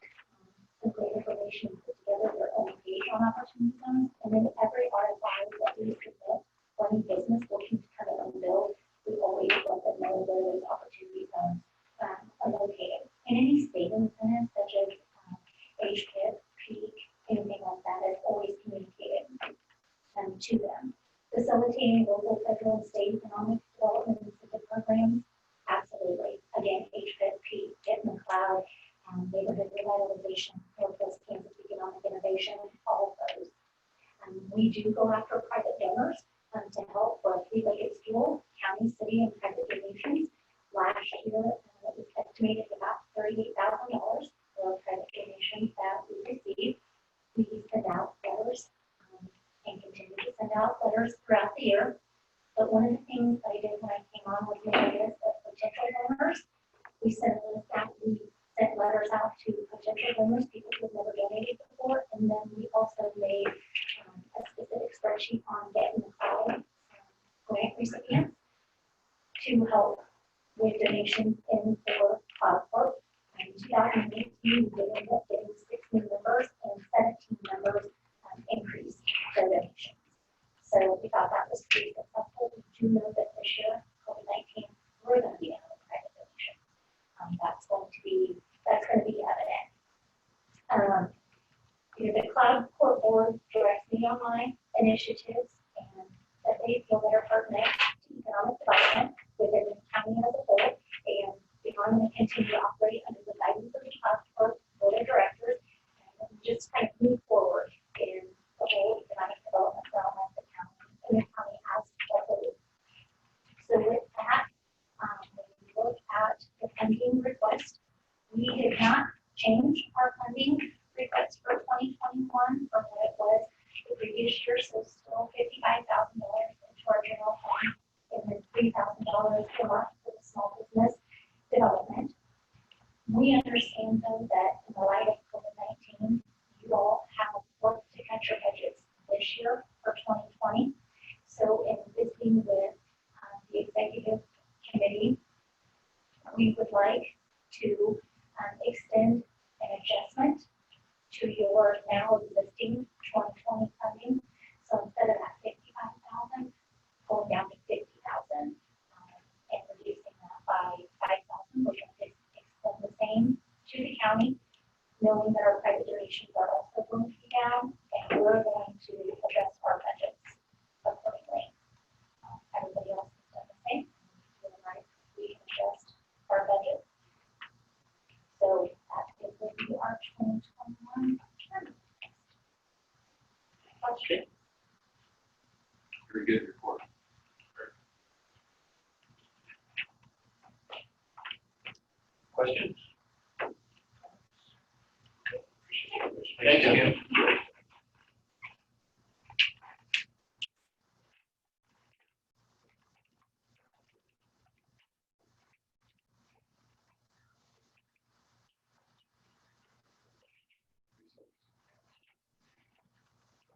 some great information, put together their own page on opportunity zones. And then every RFI that we submit for any business looking to turn it on build, we always let them know where those opportunity zones are located. And any state incentives such as HPIP, peak, anything like that is always communicated to them. Facilitating local, federal, and state economic development incentive programs, absolutely. Again, HPIP, peak, get in the cloud, neighborhood revitalization, Northwest Kansas Economic Innovation, all of those. We do go after private donors to help for three-legged stool, county, city, and private donations. Last year, it was estimated about $38,000 for private donations that we received. We send out letters and continue to send out letters throughout the year. But one of the things I did when I came on was make a list of potential donors. We sent letters out to potential donors, people who have never donated before, and then we also made a specific spreadsheet on getting the cloud grant recipients to help with donations in for CloudCorp. In 2018, we ended up getting 6 new members and 17 members increased their donations. So we thought that was pretty successful. We do know that this year, COVID-19, we're going to be having a private donation. That's going to be evident. The CloudCorp board directs me on my initiatives and that they feel that are pertinent to economic development within the county as a whole. And I'm going to continue to operate under the guidance of the CloudCorp board of directors and just kind of move forward in the whole economic development realm of the county and the county as a whole. So with that, when we look at the funding request, we did not change our funding request for 2021 from what it was the previous year, so still $55,000 into our general fund and then $3,000 for the small business development. We understand though that in the light of COVID-19, you all have worked to cut your budgets this year for 2020. So in visiting with the executive committee, we would like like to extend an adjustment to your now existing 2020 funding. So instead of that 55,000, going down to 50,000, and reducing that by 5,000, which will extend the same to the county, knowing that our private donations are also going to be down, and we're going to adjust our budgets accordingly. Everybody else has done the same. Right? We adjust our budget. So that is going to be our 2021 term. Question? Very good report. Questions? Thank you.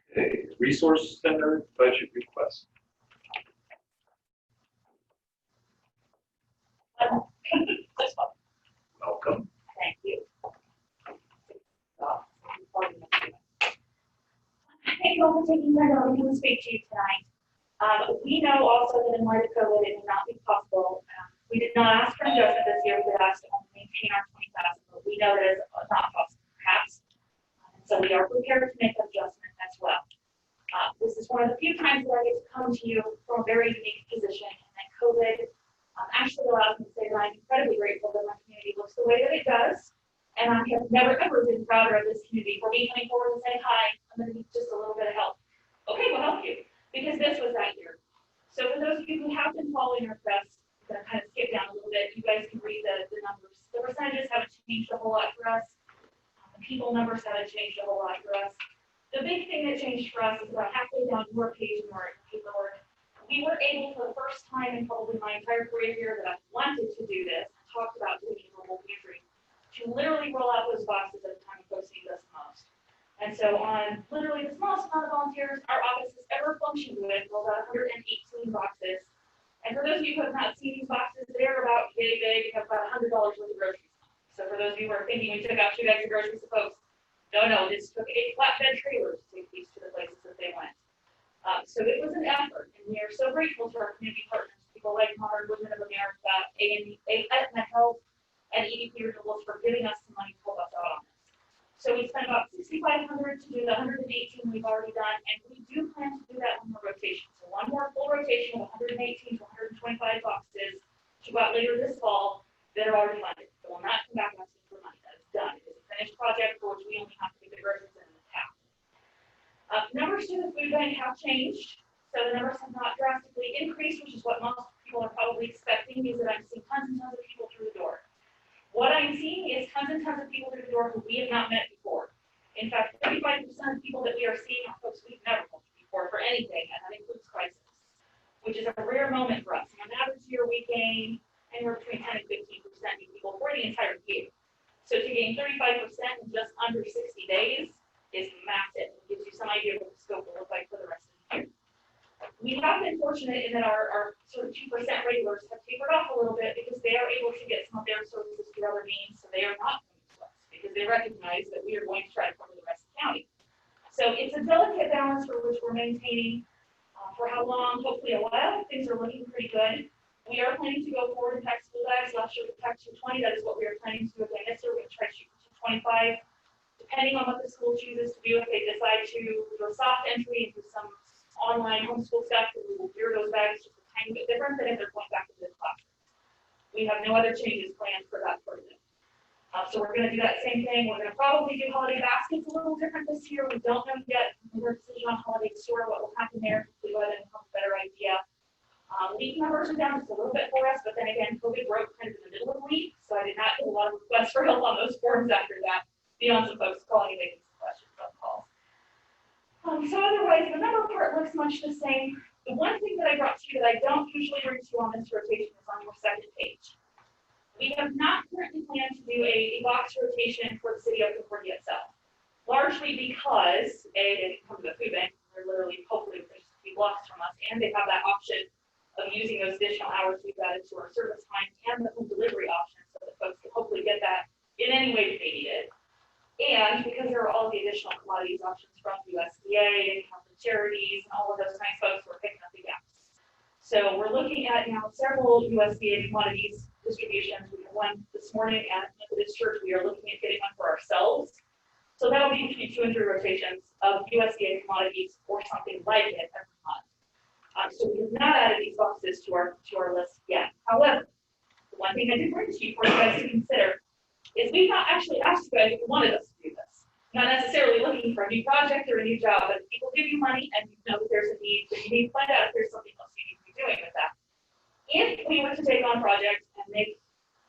Okay, Resource Center budget request. Welcome. Thank you. Thank you all for taking time out to speak to you tonight. We know also that in light of COVID, it will not be possible. We did not ask for an adjustment this year. We asked to only maintain our 20,000, but we know that it's not possible, perhaps. So we are prepared to make an adjustment as well. This is one of the few times that I get to come to you from a very unique position, and that COVID actually allows me to say that I'm incredibly grateful that my community looks the way that it does. And I have never, ever been prouder of this community for me coming forward and saying, hi, I'm going to need just a little bit of help. Okay, we'll help you. Because this was that year. So for those of you who have been following our press, I'm going to kind of skip down a little bit. You guys can read the numbers. The percentages haven't changed a whole lot for us. The people numbers haven't changed a whole lot for us. The big thing that changed for us is about halfway down your page in our paperwork. We were able, for the first time in probably my entire career here that I've wanted to do this, and talked about doing a mobile pantry, to literally roll out those boxes at the time of folks need us the most. And so on literally the smallest amount of volunteers our office has ever functioned with, rolled out 118 boxes. And for those of you who have not seen these boxes, they're about yay big, have about $100 worth of groceries. So for those of you who are thinking we took out 2 bags of groceries to folks, no, this took 8 flatbed trailers to take these to the places that they went. So it was an effort, and we are so grateful to our community partners, people like Modern Women of America, Aetna Health, and EDP Renewables for giving us some money to help us out on this. So we spent about $6,500 to do the 118 we've already done, and we do plan to do that one more rotation. So one more full rotation of 118 to 125 boxes to go out later this fall that are already funded. So we'll not come back and ask for money. That is done. It is a finished project for which we only have to get the groceries in the tap. Numbers to the food bank have changed. So the numbers have not drastically increased, which is what most people are probably expecting, is that I'm seeing tons and tons of people through the door. What I'm seeing is tons and tons of people through the door who we have not met before. In fact, 35% of people that we are seeing are folks we've never met before for anything, and that includes crisis, which is a rare moment for us. On average year, we gain anywhere between 10 and 15% new people for the entire year. So to gain 35% in just under 60 days is massive. It gives you some idea of what the scope will look like for the rest of the year. We have been fortunate in that our sort of 2% regulars have tapered off a little bit because they are able to get some of their services through other means, so they are not coming to us because they recognize that we are going to try to cover the rest of the county. So it's a delicate balance for which we're maintaining for how long, hopefully a while. Things are looking pretty good. We are planning to go forward and pack school bags. Last year we packed 220. That is what we are planning to do again this year. We're going to try to shoot for 225. Depending on what the school chooses to do, if they decide to do a soft entry into some online homeschool stuff, we will gear those bags just a tiny bit different than if they're going back to the classroom. We have no other changes planned for that part of it. So we're going to do that same thing. We're going to probably do holiday baskets a little different this year. We don't know yet. We're decision on holiday store, what will happen there. We go ahead and have a better idea. Leak numbers are down just a little bit for us, but then again, COVID broke kind of in the middle of the week, so I did not get a lot of requests for help on those forms after that, beyond some folks calling and making some questions on calls. So otherwise, the number part looks much the same. The one thing that I brought to you that I don't usually bring to you on this rotation is on your second page. We have not currently planned to do a box rotation for the city of Concordia itself, largely because they didn't come to the food bank. They're literally hopefully just a few blocks from us, and they have that option of using those additional hours we've added to our service time and the home delivery option so that folks any way that they need it. And because there are all the additional commodities options from USDA and Catholic Charities and all of those nice folks who are picking up the gaps. So we're looking at now several USDA commodities distributions. We have one this morning at Methodist Church. We are looking at getting one for ourselves. So that'll be between 2 and 3 rotations of USDA commodities or something like it every month. So we have not added these boxes to our list yet. However, the one thing I did bring to you for you guys to consider is we've not actually asked you guys if you wanted us to do this. Not necessarily looking for a new project or a new job, but people give you money and you know that there's a need, but you need to find out if there's something else you need to be doing with that. If we were to take on projects and make,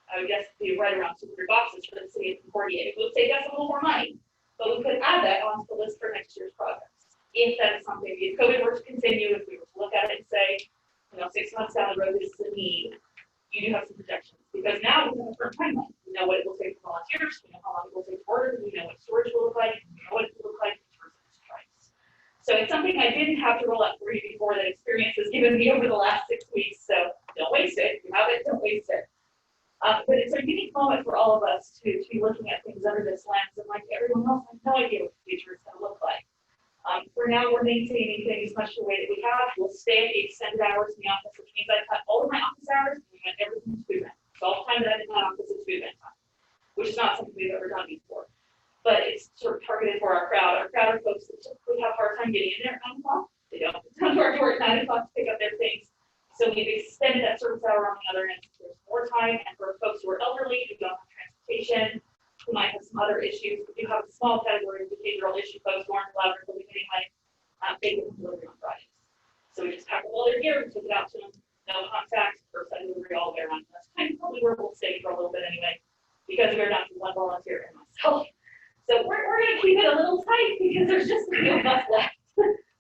I would guess, be right around 200 boxes for the city of Concordia, it would take us a little more money, but we could add that onto the list for next year's projects. If that is something, if COVID were to continue, if we were to look at it and say, 6 months down the road, this is a need, you do have some projections. Because now we have a firm timeline. We know what it will take for volunteers, we know how long it will take to order, we know what storage will look like, we know what it will look like in terms of its price. So it's something I didn't have to roll out for you before. That experience has given me over the last 6 weeks, so don't waste it. If you have it, don't waste it. But it's a unique moment for all of us to be looking at things under this lens, and like everyone else, I have no idea what the future is going to look like. For now, we're maintaining things much the way that we have. We'll stay at the extended hours in the office, which means I cut all of my office hours and we went everything to food bank. So all the time that I'm in my office is food bank time, which is not something we've ever done before. But it's sort of targeted for our crowd. Our crowd are folks that typically have a hard time getting in there at 9 o'clock. They don't come to our door at 9 o'clock to pick up their things. So we've extended that service hour on the other end. So there's more time, and for folks who are elderly, who don't have transportation, who might have some other issues, we do have a small category of behavioral issue folks who aren't allowed to live anyway. They get delivery on Fridays. So we just pack up all their gear, we took it out to them, no contact, curbside delivery all the way around. That's kind of probably where we'll stay for a little bit anyway, because we're down to 1 volunteer and myself. So we're going to keep it a little tight because there's just a few of us left.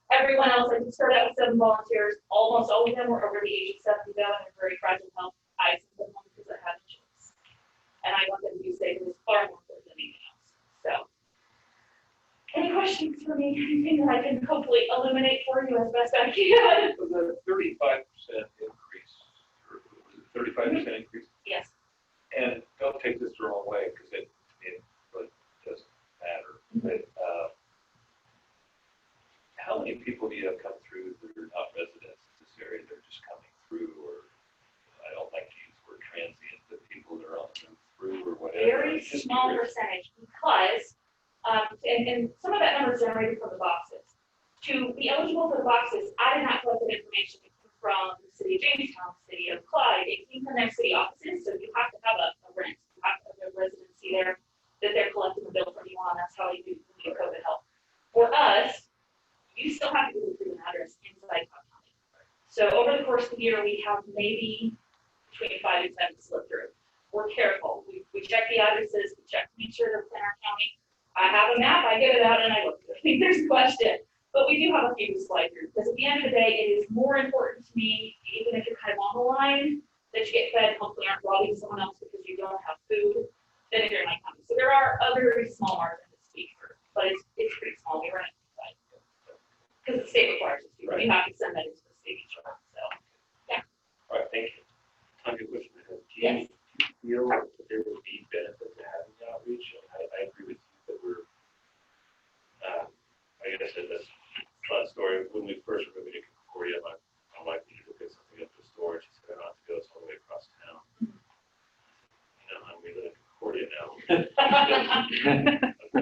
Everyone else, I started out with 7 volunteers. Almost all of them were over the age of 70 though, and they're very fragile health. I sent them home because I had a choice. And I want them to be safe. It was far more important than anything else. So, any questions for me? Anything that I can hopefully illuminate for you as best I can? Was a 35% increase, or was it 35% increase? Yes. And don't take this the wrong way, because it really doesn't matter. But how many people do you have come through that are not residents in this area? They're just coming through, or I don't like to use the word transient, but people that are on the move through or whatever. Very small percentage, because and some of that number is generated from the boxes. To be eligible for the boxes, I did not collect that information from the city of Jamestown, the city of Clyde. It came from their city offices, so you have to have a rent, you have to have a residency there that they're collecting the bill from you on. That's how you do COVID help. For us, you still have to go through an address inside Cobb County. So over the course of the year, we have maybe between 5 and 7 slip through. We're careful. We check the addresses, we check to make sure they're within our county. I have a map, I get it out, and I look. I think there's a question. But we do have a few to slide through, because at the end of the day, it is more important to me, even if you're kind of on the line, that you get fed, hopefully aren't robbing someone else because you don't have food, than if you're in my county. So there are other very small margins to speak for, but it's pretty small. We run it inside. Because the state requires us to. Right. You have to send that into the state each month. So, yeah. All right, thank you. Time to question. Do Yes. you feel that there would be benefit to having the outreach? I agree with you that we're, I guess that's a fun story. When we first were moving to Concordia, my wife needed to pick something up to storage. She said, I don't have to go all the way across town. We live in Concordia now.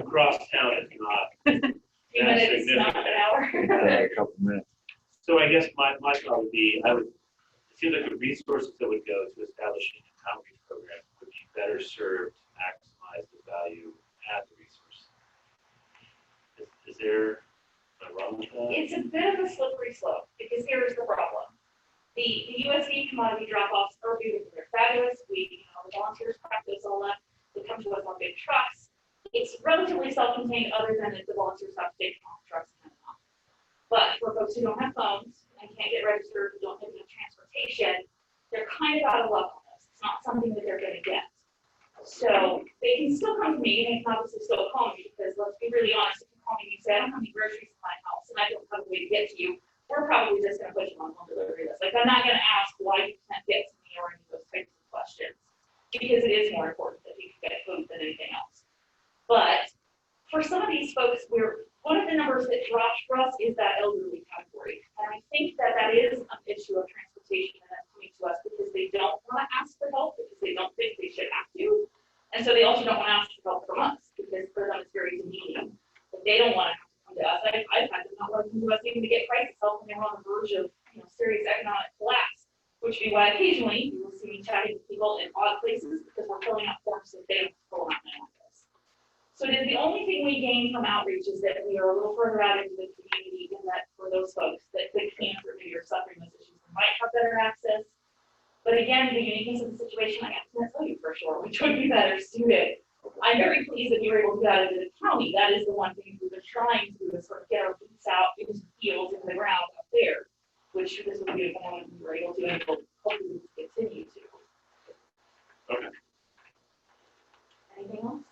Across town is not. 2 minutes, not an hour. A couple minutes. So I guess my thought would be, it seems like the resources that would go to establishing an outreach program would be better served to maximize the value at the resource. Is there, am I wrong with that? It's a bit of a slippery slope, because here is the problem. The USD commodity drop-offs are beautiful. They're fabulous. The volunteers pack those all up. They come to us on big trucks. It's relatively self-contained, other than if the volunteers have to take them off trucks and hand them off. But for folks who don't have phones and can't get registered, who don't have enough transportation, they're kind of out of luck on this. It's not something that they're going to get. So they can still come to me, and they can obviously still call me, because let's be really honest, if you call me and you say, I don't have any groceries in my house and I don't have a way to get to you, we're probably just going to put you on home delivery list. Like, I'm not going to ask why you can't get to me or any of those types of questions, because it is more important that you can get food than anything else. But for some of these folks, one of the numbers that drops for us is that elderly category. And I think that that is an issue of transportation and that's coming to us because they don't want to ask for help because they don't think they should have to. And so they also don't want to ask for help from us because for them it's very demeaning. But they don't want to have to come to us. I've had them not want to come to us even to get crisis help when they were on the verge of serious economic collapse, which would be why occasionally you will see me chatting with people in odd places because we're filling out forms that they don't fill out my office. So it is the only thing we gain from outreach is that we are a little further out into the community and that for those folks that can't or maybe are suffering those issues might have better access. But again, the uniqueness of the situation, I can't tell you for sure which would be better suited. I'm very pleased that we were able to get out into the county. That is the one thing we've been trying to do is sort of get our boots out into the fields in the ground up there, which this will be a moment we were able to and will hopefully continue to. Okay. Anything else?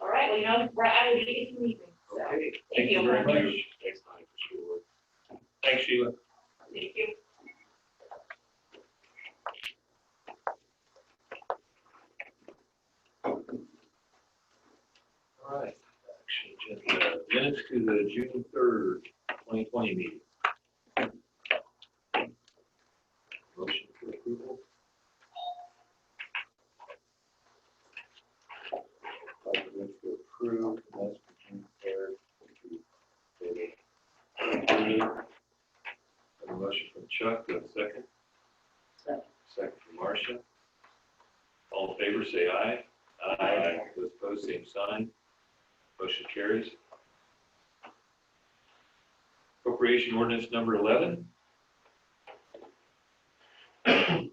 All right, well, we're out of the evening. So, Okay, thank you very much. Next time for sure. Thanks, Sheila. Thank you. All right, action agenda, minutes to the June 3rd, 2020 meeting. Motion for approval. Recommend to approve minutes for June 3rd. A motion from Chuck, do I have a second? Second. Second from Marcia. All in favor, say aye. Aye. Those opposed, same sign. Motion carries. Appropriation ordinance number 11. I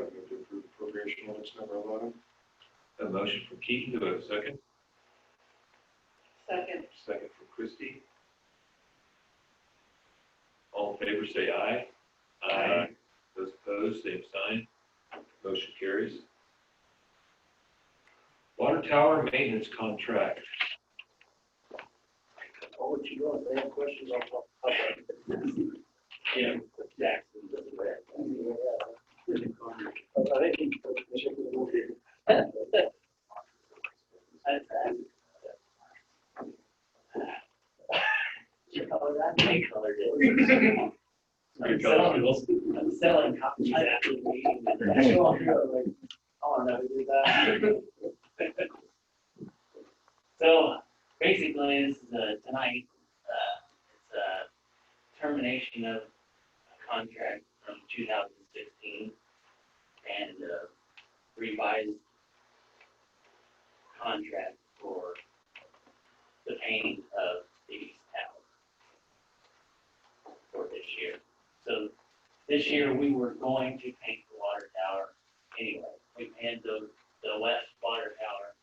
move to approve appropriation ordinance number 11. A motion from Keaton, do I have a second? Second. Second from Christie. All in favor, say aye. Aye. Those opposed, same sign. Motion carries. Water tower maintenance contract. I'll let you go if they have questions. I'll Yeah, Jackson does that. I think he will be. I'm selling copies after the meeting. Oh, no, do that. So basically, this is tonight, it's a termination of a contract from 2016 and revised contract for the painting of the east tower for this year. So this year we were going to paint the water tower anyway. We painted the west water tower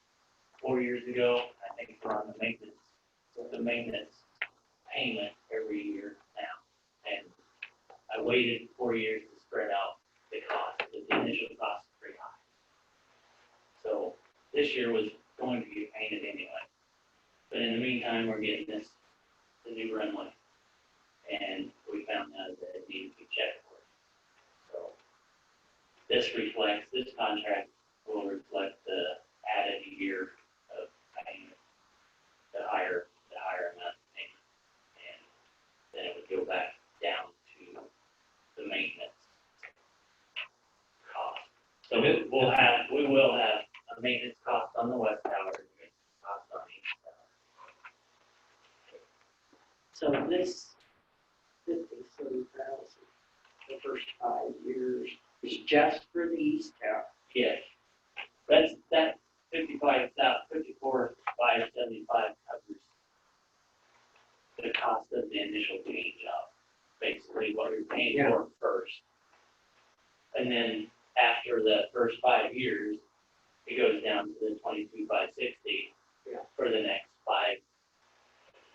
4 years ago. I think we're on the maintenance payment every year now. And I waited 4 years to spread out the cost, because the initial cost is pretty high. So this year was going to get painted anyway. But in the meantime, we're getting the new runway. And we found out that it needed to be checked for. So this contract will reflect the added year of payment, the higher amount of payment. And then it would go back down to the maintenance cost. So we will have a maintenance cost on the west tower, and a maintenance cost on the east tower. So this 57,000, the first 5 years, is just for the east tower. Yes. That 54,575 covers the cost of the initial paint job, basically what you're paying for first. And then after the first 5 years, it goes down to the 22,560 for the next 5,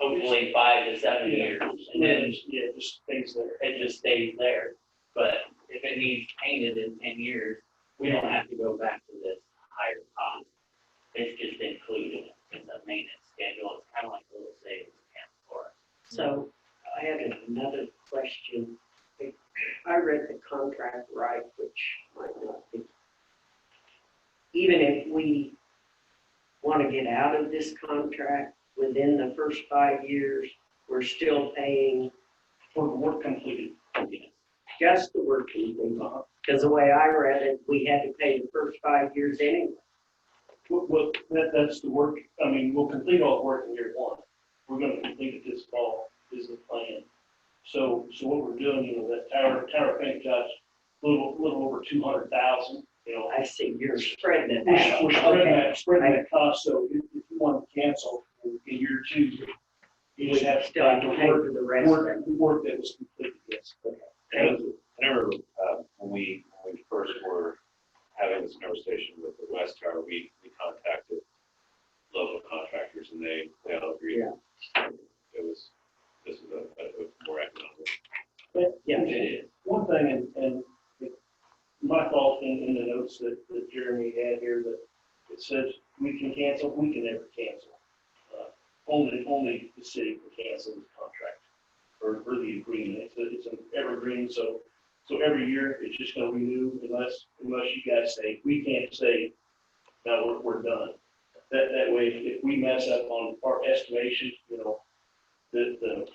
hopefully 5 to 7 years. And then it just stays there. it just stays there. But if it needs painted in 10 years, we don't have to go back to this higher cost. It's just included in the maintenance schedule. It's kind of like a little savings account for us. So I had another question. I read contract right, which might not be. Even if we want to get out of this contract within the first 5 years, we're still paying For the work completed. just the work completed. Because the way I read it, we had to pay the first 5 years anyway. Well, that's the work, I mean, we'll complete all the work in year one. We're gonna complete it this fall, is the plan. So what we're doing, that tower paint job's a little over 200,000, I see, you're spreading it We're out. we're spreading Okay. that cost, so if you want to cancel in year two, you would have to Still have pay to the pay for the rest of it. work that was completed, yes. I remember when we first were having this conversation with the West Tower, we contacted local contractors and they all agreed. Yeah. This is a more economic. But, Yeah. one thing, and my fault in the notes that Jeremy had here, that it says we can cancel, we can never cancel. Only the city can cancel this contract or the agreement. It's an evergreen, so every year it's just gonna renew unless you guys say, we can't say, no, we're done. That way, if we mess up on our estimation, the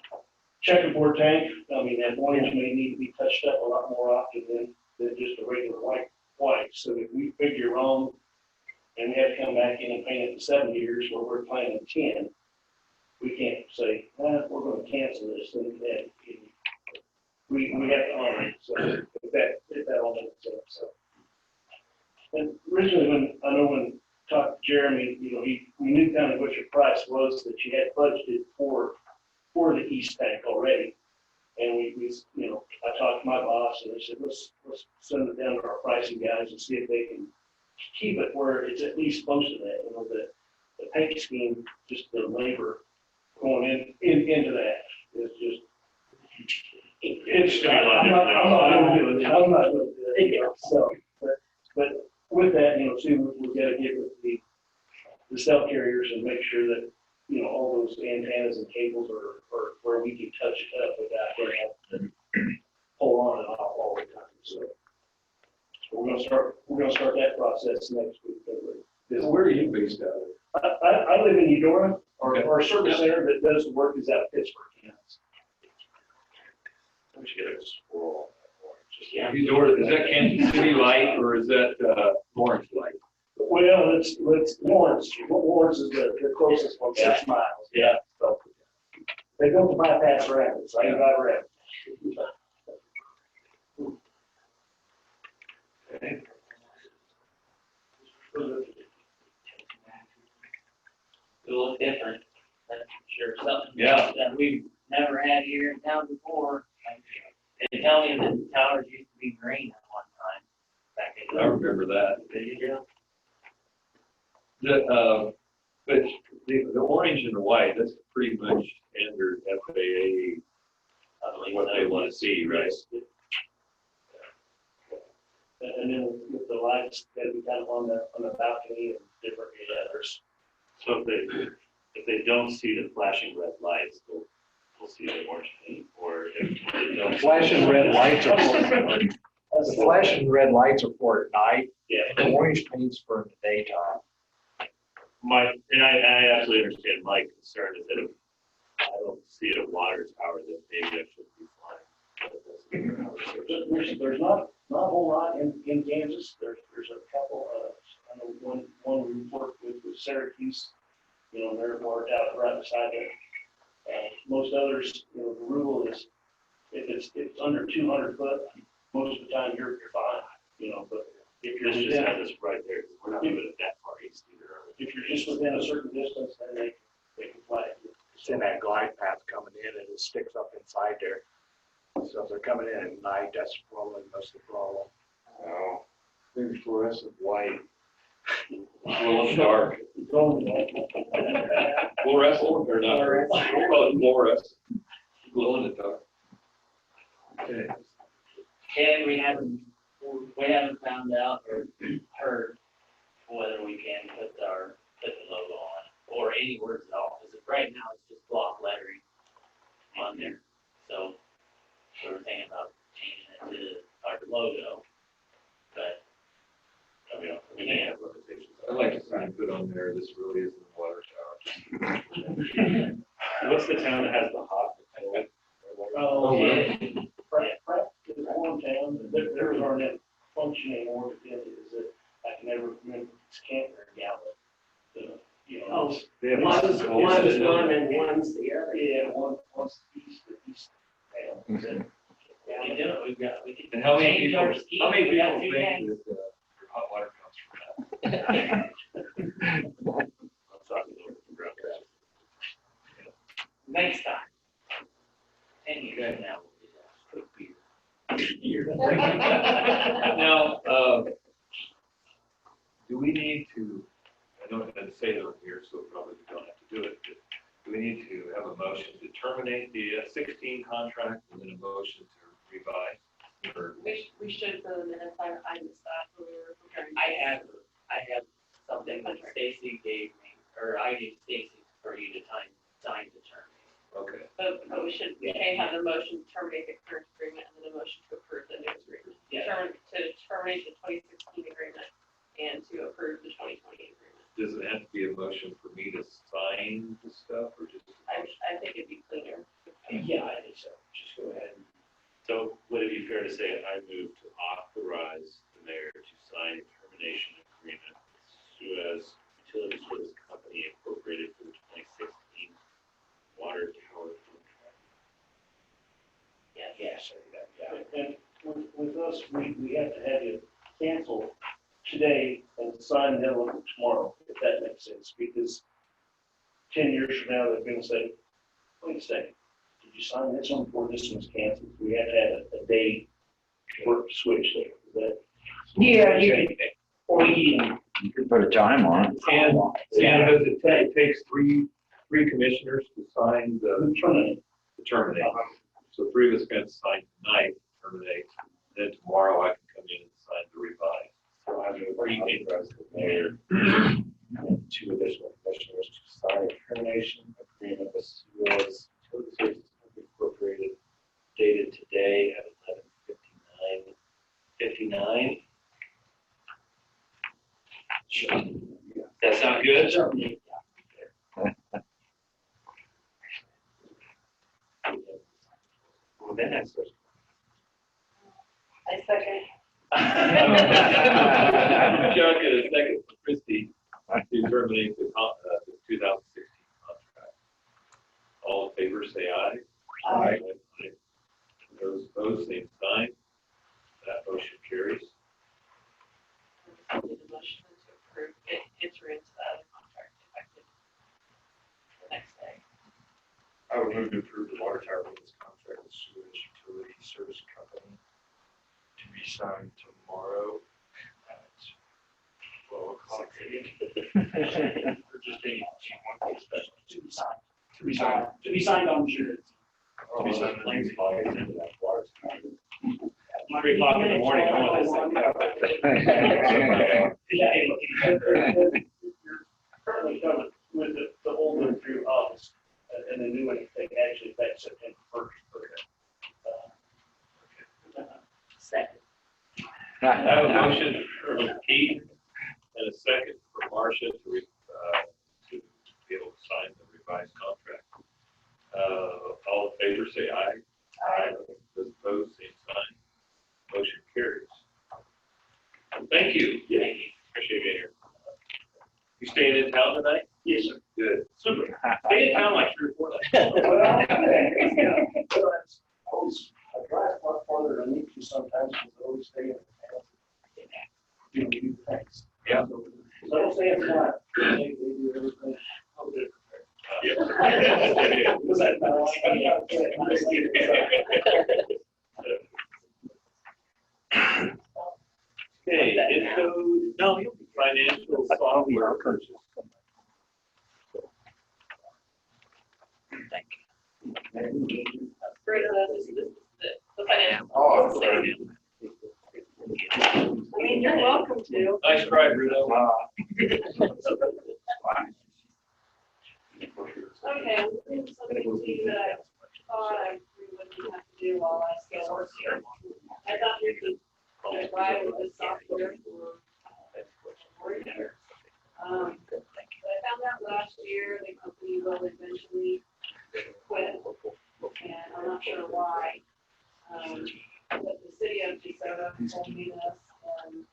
checkerboard tank, I mean, that orange may need to be touched up a lot more often than just a regular white. So if we figure wrong and we have to come back in and paint it for 7 years where we're planning 10, we can't say, we're gonna cancel this, and we have to honor it, so if that all makes sense, so. And originally, when talked to Jeremy, we knew kind of what your price was that you had budgeted for the East Tank already. And we I talked to my boss and they said, let's send it down to our pricing guys and see if they can keep it where it's at least close to that, the paint scheme, just the labor going into that is just, I'm not gonna do it, so, but with that, too, we've got to get with the cell carriers and make sure that, all those antennas and cables are where we can touch it up without having to pull on and off all the time, so. We're gonna start that process next week. Where are you based out of? I live in Eudora, our service center that does the work is out of Pittsburgh, Kansas. We should get a squirrel. Yeah. Eudora, is that Kansas City Light or is that Lawrence Light? Well, it's Lawrence. Lawrence is the closest one, 6 miles. Yeah. So they go to bypass Rapids, so I can drive Rapids. Okay. It'll look different, that's for sure. Something Yeah. that we've never had here in town before. They tell me that the towers used to be green at one time. Back in I remember that. Yeah. But the orange and the white, that's pretty much standard FAA, what they want to see, right? And then with the lights, that we kind of on the balcony and different others. So if they don't see the flashing red lights, they'll see the orange paint, or if they don't. Flashing red lights are for, the flashing red lights are for at night. Yeah. The orange paint's for in the daytime. And I absolutely understand Mike's concern is that if I don't see a water tower, then maybe I should be flying. There's not a whole lot in Kansas. There's a couple. I know one we worked with was Syracuse. They're marked out right beside there. Most others, the rule is if it's under 200 foot, most of the time you're fine. But if you're This just within, has us right there, because we're not moving it that far east either. if you're just within a certain distance, then they can fly it. It's in that glide path coming in and it sticks up inside there. So if they're coming in at night, that's probably most of the problem. Oh, maybe fluorescent white. Glow in the dark. Fluorescent or not? We'll call it fluorescent. Glow in the dark. Okay. And we haven't found out or heard whether we can put the logo on or any words at all, because right now it's just block lettering on there. So we're thinking about changing it to our logo logo. But, I mean, they have limitations. I'd like to see them put on there, this really isn't a water tower. What's the town that has the hot? Oh, really? Pratt is one town, and theirs aren't in function anymore, but then is it, I can never remember if it's Canton or Gallup. You know, Oh, They have one's one and one's the other. yeah, one's east, the east town. we did it, we did And how many change people, our scheme. how many We got people two think gangs. that your hot water comes from that? I'm talking about that. Next time. 10 years from now, we'll do that. Now, do we need to, I don't have to say it on here, so probably we don't have to do it, but do we need to have a motion to terminate the 16 contract and then a motion to revise? Or We should for the minutes, I missed that when we were preparing. I have something that Stacy gave me, or I gave Stacy for you to sign to terminate. okay, But we should, we can have a motion to terminate the current agreement and then a motion to approve the new agreement. Yeah. To terminate the 2016 agreement and to approve the 2020 agreement. does it have to be a motion for me to sign the stuff or just? I think it'd be cleaner. Yeah, I think so. Just go ahead. So would it be fair to say I move to authorize the mayor to sign a termination agreement with Suez Utility Service Company Incorporated for the 2016 water tower contract? Yes. Yes, yeah. And with us, we have to have you cancel today and sign the other one tomorrow, if that makes sense, because 10 years from now, they're gonna say, wait a second, did you sign this one before this one's canceled? We have to have a day work switch there. Is that? Yeah, you can, or you can, You could put a time on it. And does it takes three commissioners to sign the Terminate. terminate. So three of us can sign tonight, terminate, then tomorrow I can come in and sign the revise. So I move to authorize the mayor and two additional commissioners to sign a termination agreement with Suez Utility Services Company Incorporated dated today at 11:59. Sure. That sound good? Sure. Well, then that's. I second. Chuck, and a second for Christie to terminate the 2016 contract. All in favor, say aye. Aye. Those opposed, same sign. That motion carries. I need a motion to approve, enter into the contract effective the next day. I would move to approve the water tower lease contract with Suez Utility Service Company to be signed tomorrow at 12 o'clock. Or just any, one special. To be signed. To be signed on June. To be signed on Wednesday. 3 o'clock in the morning, I want You're currently covered with the old one through August, and the new one, they actually affect September 1st. second. I have a motion for Keith and a second for Marcia to be able to sign the revised contract. All in favor, say aye. Aye. Those opposed, same sign. Motion carries. Thank you. Thank you. Appreciate being here. You staying in town tonight? Yes, sir. Good. Super. Stay in town like 3 or 4 nights. Always, I drive far farther than I need to sometimes, because I always stay in town. Do things. Yeah. So I don't stay in town. They do everything. I'll do it. Yeah. Was that Okay, no, financial software purchase. Brenda, this is the financial. Oh, I mean, you're welcome to. Nice try, Bruno. Okay, something to that I thought we wouldn't have to do while I still work here. I thought we could I tried with this software for a year. But I found out last year the company will eventually quit, and I'm not sure why. But the city of DeSoto told me this, and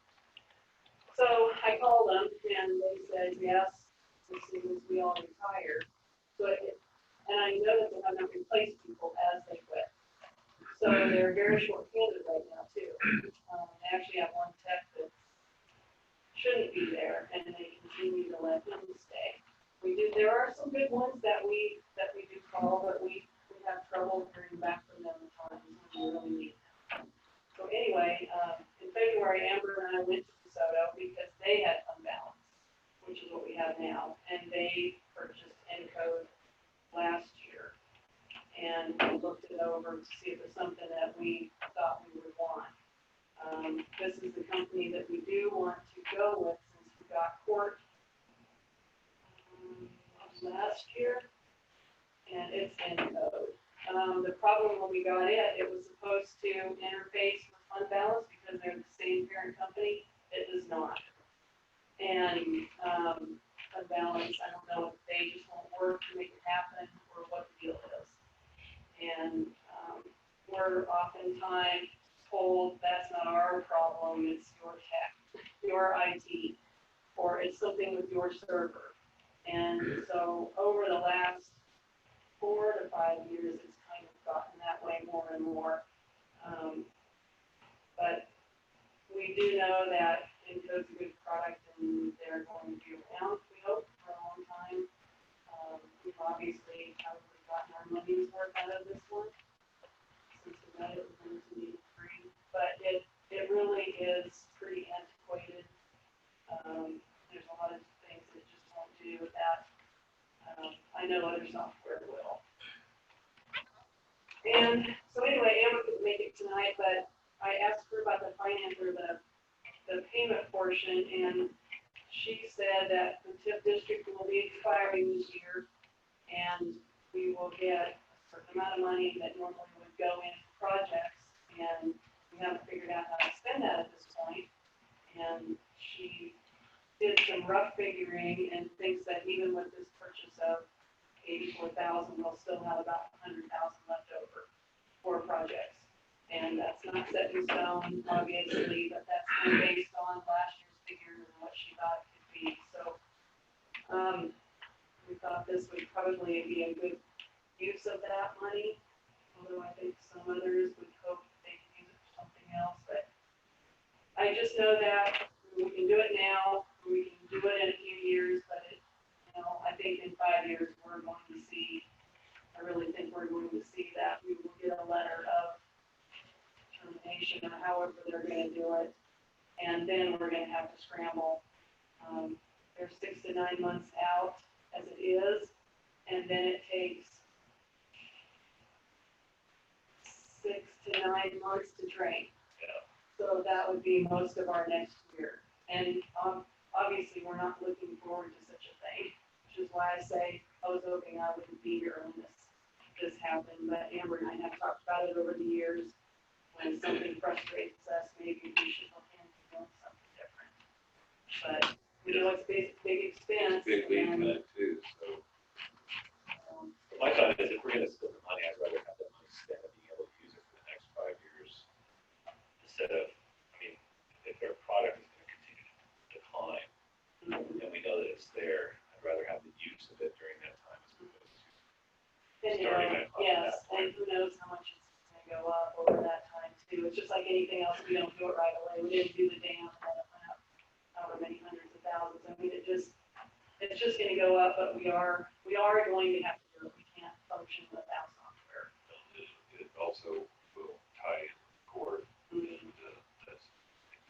so I called them, and they said, yes, as soon as we all retire. And I know that they have not replaced people as they quit. So they're very short-handed right now, too. They actually have one tech that shouldn't be there, and they continue to let him stay. There are some good ones that we do call, but we have trouble hearing back from them at times when we really need them. So anyway, in February, Amber and I went to DeSoto because they had unbalance, which is what we have now, and they purchased Encode last year. And we looked it over to see if it was something that we thought we would want. This is the company that we do want to go with since we got court last year, and it's Encode. The problem when we got it, it was supposed to interface with Fund Balance because they're the same parent company. It does not. And Fund Balance, I don't know if they just won't work to make it happen or what the deal is. And we're oftentimes told that's not our problem, it's your tech, your IT, or it's something with your server. And so over the last 4 to 5 years, it's kind of gotten that way more and more. But we do know that Encode's a good product and they're going to be around, we hope, for a long time. We've obviously probably gotten our money's worth out of this one since we got it was going to be free. But it really is pretty antiquated. There's a lot of things that just won't do that. I know other software will. And so anyway, Amber couldn't make it tonight, but I asked her about the finance or the payment portion, and she said that the TIF district will be expiring this year, and we will get a certain amount of money that normally would go in projects, and we haven't figured out how to spend that at this point. And she did some rough figuring and thinks that even with this purchase of 84,000, we'll still have about 100,000 left over for projects. And that's not set in stone, obviously, but that's kind of based on last year's figures and what she thought it could be. So we thought this would probably be a good use of that money, although I think some others would hope they could use it for something else. But I just know that we can do it now, we can do it in a few years, but I think in 5 years we're going to see, I really think we're going to see that we will get a letter of termination or however they're going to do it, and then we're going to have to scramble. They're 6 to 9 months out as it is, and then it takes 6 to 9 months to train. So that would be most of our next year. And obviously, we're not looking forward to such a thing, which is why I say I was hoping I wouldn't be here when this happened. But Amber and I have talked about it over the years. When something frustrates us, maybe we should look into doing something different. But we know it's big expense. Big lead to that too, so. My thought is if we're gonna spend the money, I'd rather have that money spent and being able to use it for the next 5 years. Instead of, if our product is gonna continue to decline, and we know that it's there, I'd rather have the use of it during that time as opposed to starting that. Yes, and who knows how much it's gonna go up over that time too. It's just like anything else, we don't do it right away. We didn't do the dam and then it went up however many hundreds of thousands. It's just gonna go up, but we are going to have to do it. We can't function without software. It also will tie in court. That's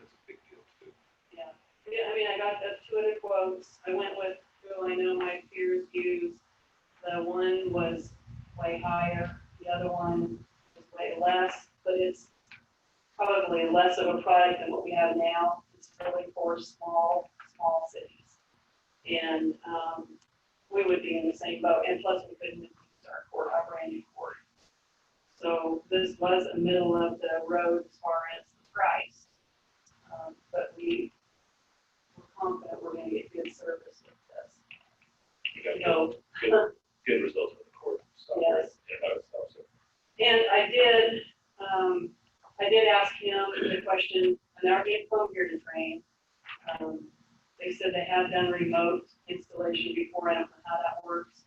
a big deal too. Yeah, I got the 2 other quotes. I went with who I know my peers use. The one was way higher, the other one was way less, but it's probably less of a product than what we have now. It's really for small cities. And we would be in the same boat, and plus we couldn't use our brand new court. So this was a middle of the road as far as the price. but we're confident we're gonna get good service with this. You got So, good results with the court. Yes. So. and I did ask him the question, and they're getting come here to train. They said they have done remote installation before, I don't know how that works,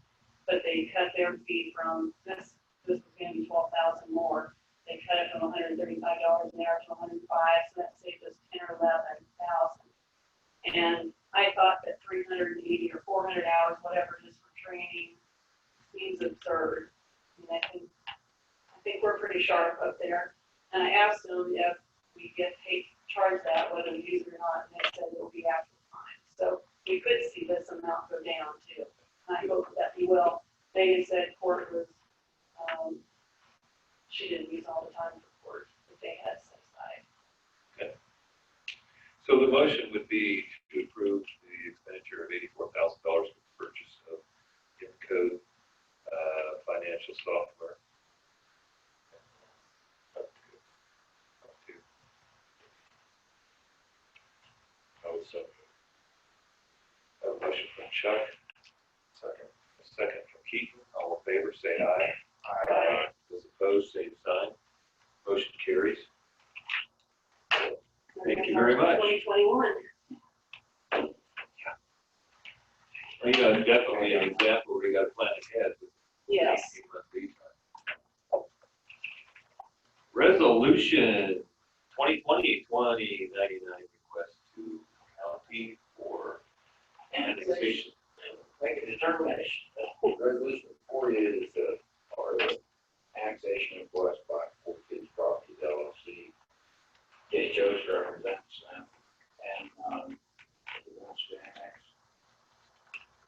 but they cut their fee from, this was gonna be 12,000 more. They cut it from $135 an hour to 105, so that saved us 10 or 11,000. And I thought that 380 or 400 hours, whatever it is for training, seems absurd. And I think we're pretty sharp up there. And I asked them if we get paid, charge that, whether we use it or not, and they said it will be after the time. So we could see this amount go down too. And I hope that we will. They said court was, she didn't use all the time for court that they had set aside. So the motion would be to approve the expenditure of $84,000 for the purchase of Encode financial software. Up to. I was so. A motion from Chuck. Second. A second from Keaton. All in favor, say aye. Aye. Those opposed, same sign. Motion carries. Thank you very much. 2021. Well, you know, definitely an example where you got to plan ahead. Yes. Resolution 2020-2099 request to county for annexation. Make a determination. Resolution 40 is our annexation request by Fort Kids Properties LLC. Jay Jones represents them, and he wants to annex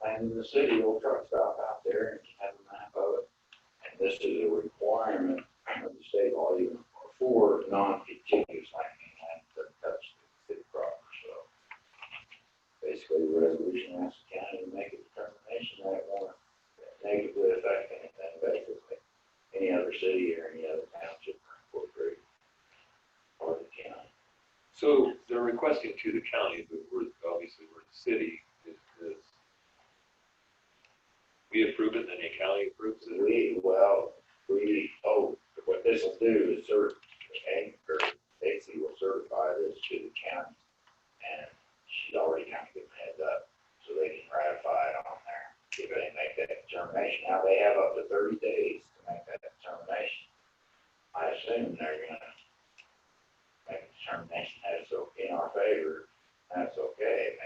land in the city, old truck stop out there, and have a map of it. And this is a requirement of the state law, even for non-contiguous land that touch the city proper. So basically, the resolution asks the county to make a determination that it won't negatively affect anything, basically, any other city or any other township incorporated or the county. So they're requesting to the county, but obviously we're the city, is we approve it, then the county approves it. What this will do is Stacy will certify this to the county, and she's already kind of given a heads up, so they can ratify it on there, if they make that determination. Now, they have up to 30 days to make that determination. I assume they're gonna make a determination that it's okay in our favor, that's okay,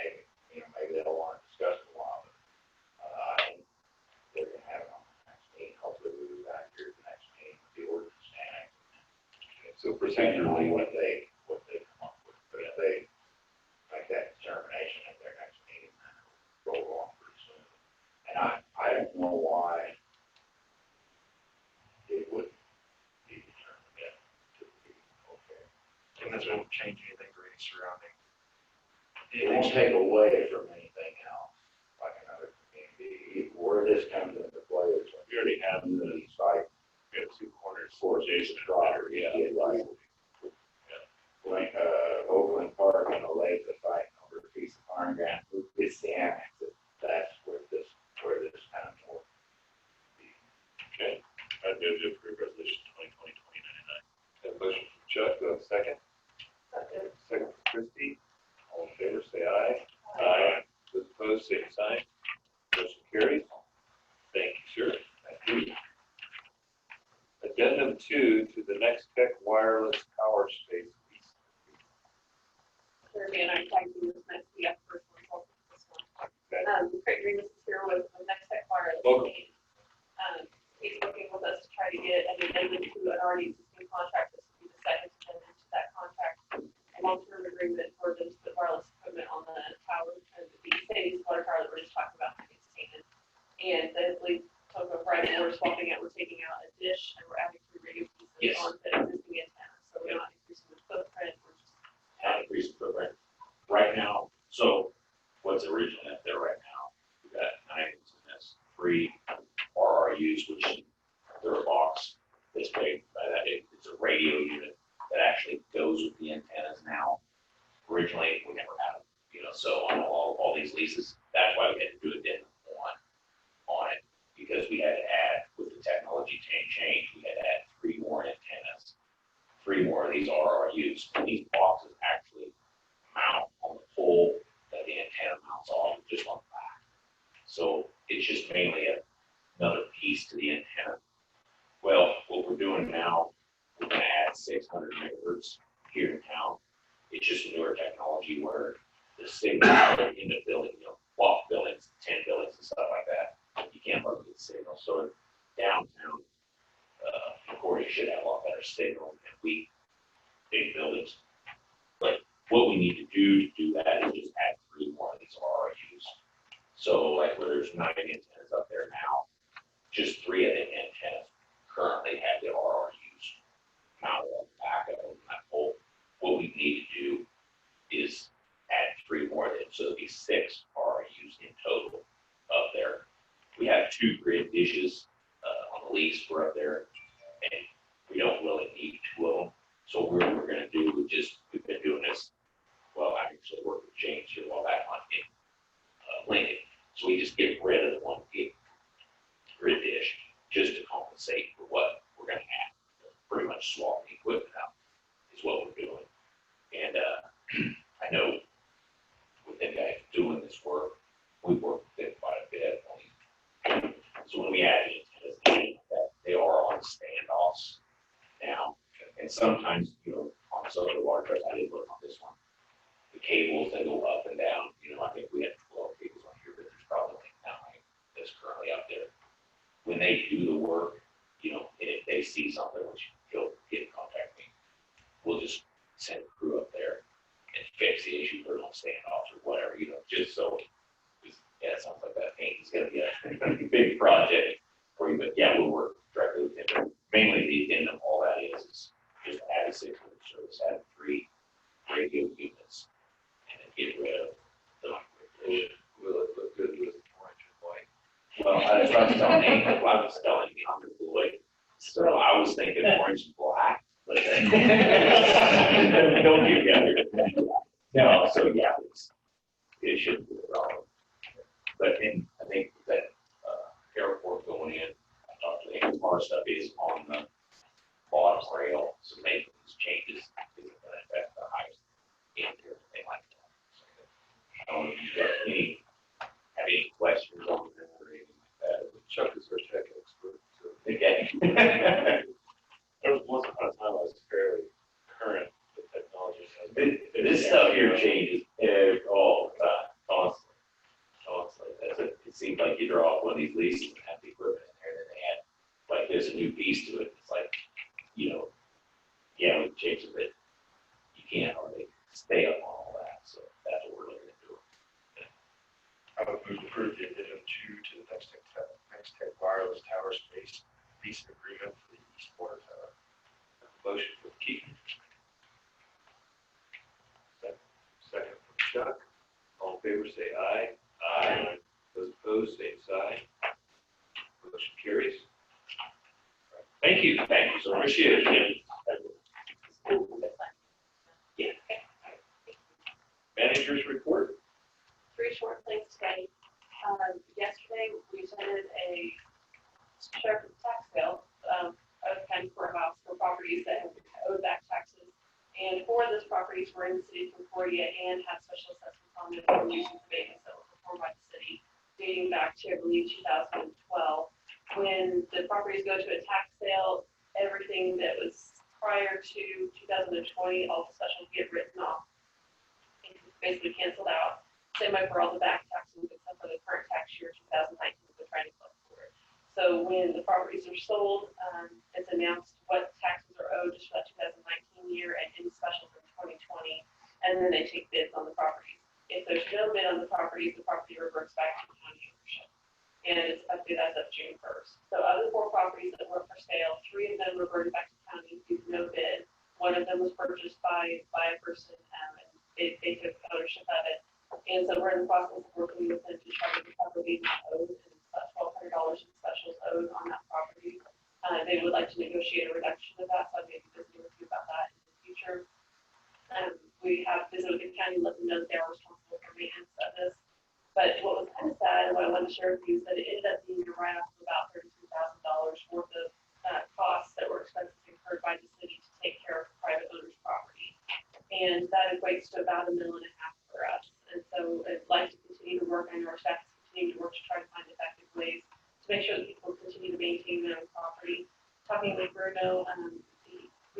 maybe they'll want to discuss it a while, but, I think they're gonna have it on the next meeting, hopefully we'll be back here at the next meeting with the ordinance annex. So Depending on procedurally, what they come up with, but if they make that determination at their next meeting, then it'll roll on pretty soon. And I don't know why it wouldn't be determined yet to be okay. And this won't change anything for any surrounding. It won't take away from anything else, like another community. Where this comes into play is when We already have community site we have two corners, for Jason Jason and Better, property, yeah. like like Oakland Park and the lake, the fighting over a piece of farm ground. It's the annex. That's where this kind of will be. Okay, I'd move to approve resolution 2020-2099. a motion from Chuck, do I have a second? Second from Christie. All in favor, say aye. Aye. Those opposed, same sign. Motion carries. Thank you, sir. Thank you. Addendum 2 to the Next Tech Wireless Power Space lease. Kirby and I tried to do this next week after first one, this one. Okay. Craig Remus is here with Next Tech Wireless. Welcome. He's working with us to try to get an addendum to an already existing contract. This will be the second addendum to that contract. A long-term agreement for them to put wireless equipment on the tower, and the Sandy's water tower that we're just talking about, and the lead took a Friday, we're swapping out, we're taking out a dish, and we're adding 3 radio pieces on the existing antenna. So we're not increasing the footprint, we're just Not increasing footprint. Right now, so what's originally up there right now, we've got 9 antennas, 3 RRUs, which they're a box that's made by that. It's a radio unit that actually goes with the antennas now. originally, we never had them, so on all these leases, that's why we had to do addendum one on it, because we had to add, with the technology change, we had to add 3 more antennas, 3 more of these RRUs, and these boxes actually mount on the pole that the antenna mounts on, just on the back. So it's just mainly another piece to the antenna. Well, what we're doing now, we're gonna add 600 megahertz here in town. It's just newer technology where the signal in the building, block buildings, 10 buildings and stuff like that, you can't look at the signal. So downtown, Concordia should have a lot better signal than big buildings. But what we need to do that is just add 3 more of these RRUs. So like where there's 9 antennas up there now, just 3 of the antennas currently have the RRUs mounted on the back of them, that pole. What we need to do is add 3 more of them, so there'll be 6 RRUs in total up there. We have 2 grid dishes on the lease for up there, and we don't really need 2 of them. So what we're going to do, we've been doing this, well, I actually worked with James here a while back on Lincoln. So we just get rid of the 1 gig grid dish just to compensate for what we're going to have. Pretty much swap the equipment out is what we're doing. And I know with the guys doing this work, we work with them quite a bit. So when we add antennas, they are on standoffs now. And sometimes, on some of the water trucks, I didn't look on this one. The cables, they go up and down. I think we have 12 cables on here, but there's probably like 9 that's currently up there. When they do the work, and if they see something, which he'll get in contact with me, we'll just send a crew up there and fix the issue, put it on standoffs or whatever, just so. Yeah, it sounds like that paint is going to be a big project for you, but yeah, we'll work directly with him. Mainly the addendum, all that is just add a 600 service, add 3 radio units, and then get rid of the microwave. Will it look good with orange and white? Well, that's what I was telling him, I was telling him I'm employed, so I was thinking orange and black, but don't get together. No, so yeah, it shouldn't be a problem. But I think that airport going in, I talked to him, our stuff is on the bottom rail, so making these changes isn't going to affect the highest end or anything like that. So, I don't know if you have any questions on that or anything like that. Chuck is our tech expert. So. Okay. There was once upon a time I was fairly current with technology. This stuff here changes all the time, constantly. It seems like you draw off one of these leases and have the equipment in there, and then they add, like, there's a new piece to it. It's like, yeah, we changed it, but you can't hardly stay up on all that. So that's what we're looking at doing. I would move to approve the addendum 2 to the Next Tech Wireless Tower Space Lease Agreement for the East Water Tower. Motion from Keith. Second from Chuck. All in favor, say aye. Aye. Those opposed, same sign. Motion carries. Thank you so much. Appreciate it. Yeah. Managers report. 3 short things today. Yesterday, we submitted a sheriff's tax bill of county courthouse for properties that have owed back taxes. And 4 of those properties were in the city of Concordia and had special assessments on them for nuisance abatements that were performed by the city, dating back to, I believe, 2012. When the properties go to a tax sale, everything that was prior to 2020, all the specials get written off and basically canceled out. Same way for all the back taxes, except for the current tax year, 2019, we're trying to collect for it. So when the properties are sold, it's announced what taxes are owed just for that 2019 year and any specials in 2020, and then they take bids on the properties. If there's no bid on the property reverts back to county ownership. And it's effective as of June 1st. So of the 4 properties that were for sale, 3 of them reverted back to county due to no bid. 1 of them was purchased by a person, and they took ownership of it. And so we're in the process of working with them to try to recover these owed, and it's about $1,200 in specials owed on that property. They would like to negotiate a reduction of that, so I may be visiting with you about that in the future. We we have visited with the county, let them know that they're responsible for maintenance of this. But what was kind of sad, and what I wanted to share with you, is that it ended up being a write-off of about $32,000 worth of costs that were expenses incurred by the city to take care of private owners' property. And that equates to about $1.5 million for us. And so I'd like to continue to work, I know our staff is continuing to work to try to find effective ways to make sure that people continue to maintain their own property. Talking with Bruno,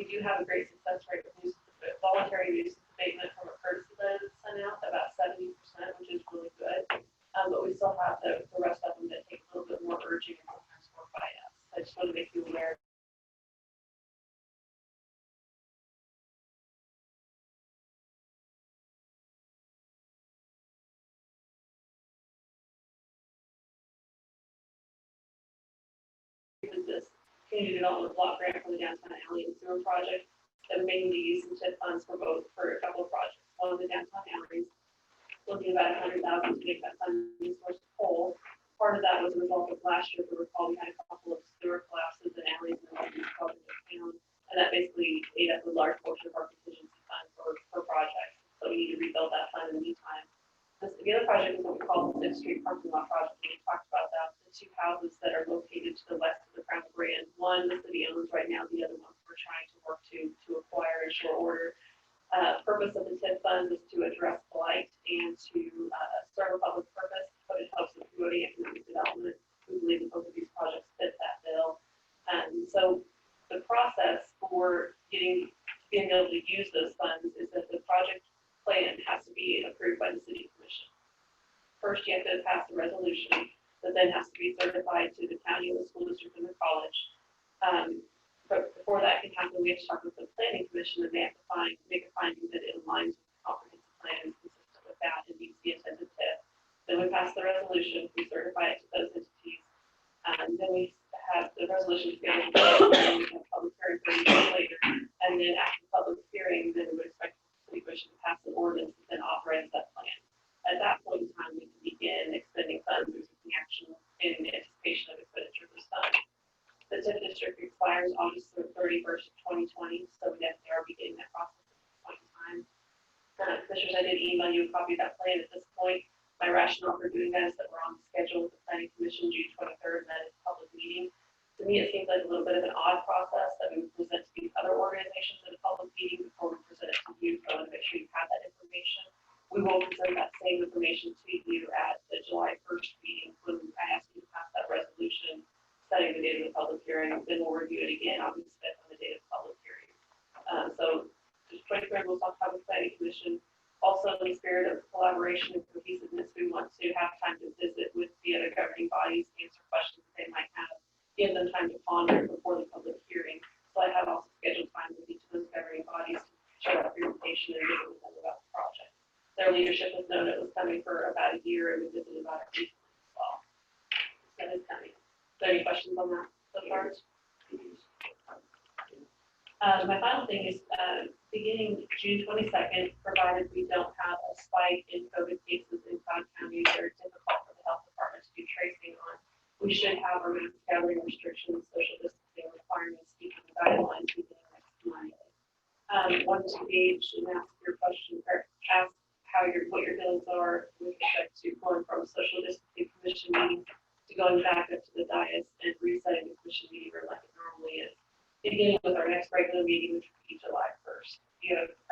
we do have a great success rate with voluntary nuisance abatement from a courtesy letter that's sent out, about 70%, which is really good. But we still have the rest of them that take a little bit more urging and sometimes more by us. I just want to make you aware. This community development block grant for the downtown alley and sewer project that we're making to use some TIP funds for a couple of projects. One of the downtown alleys, looking about $100,000 to make that funding source whole. Part of that was a result of last year. If you recall, we had a couple of sewer collapses in alleys in the town, and that basically ate up a large portion of our contingency fund for projects. So we need to rebuild that fund in the meantime. The other project is what we call the 5th Street parking lot project. We talked about that. The two houses that are located to the west of the Crown Brand. One the city owns right now. The other one we're trying to work to acquire in short order. Purpose of the TIP fund is to address blight and to serve a public purpose, but it helps with promoting economic development. We believe that both of these projects fit that bill. So the process for being able to use those funds is that the project plan has to be approved by the city commission. First, you have to pass a resolution that then has to be certified to the county, the school district, and the college. But before that can happen, we have to talk with the planning commission, and they have to make a finding that it aligns with the comprehensive plan and is consistent with that and meets the intended TIP. Then we pass the resolution, we certify it to those entities, and then we have the resolution together with the public hearing 30 days later, and then after the public hearing, then we would expect the city commission to pass the ordinance and then authorize that plan. At that point in time, we can begin expending funds or taking action in anticipation of expenditure of this fund. The TIP district expires August 31st, 2020, so we definitely are beginning that process at this point in time. Commissioners, I did email you a copy of that plan at this point. My rationale for doing that is that we're on the schedule with the planning commission June 23rd, and that is a public meeting. To me, it seems like a little bit of an odd process that we present to these other organizations at a public meeting before we present it to you. So I want to make sure you have that information. We will present that same information to you at the July 1st meeting when I ask you to pass that resolution setting the date of the public hearing. Then we'll review it again August 5th on the date of the public hearing. So just 23rd, we'll talk about the planning commission. Also, in the spirit of collaboration and cohesiveness, we want to have time to visit with the other governing bodies, answer questions that they might have, give them time to ponder before the public hearing. So I have also scheduled time with each of those governing bodies to share our presentation and visit with them about the project. Their leadership has known it was coming for about a year, and we visited about it recently as well. So it's coming. So any questions on that so far? My final thing is beginning June 22nd, provided we don't have a spike in COVID cases in Cloud County that are difficult for the health department to do tracing on, we should have our mass gathering restrictions, social distancing requirements, speaking guidelines beginning next Monday. Wanted to gauge and ask your question, or ask what your feelings are with respect to going from a social distancing commission meeting to going back up to the dais and resetting the commission meeting room like it normally is. Beginning with our next regular meeting, which will be July 1st.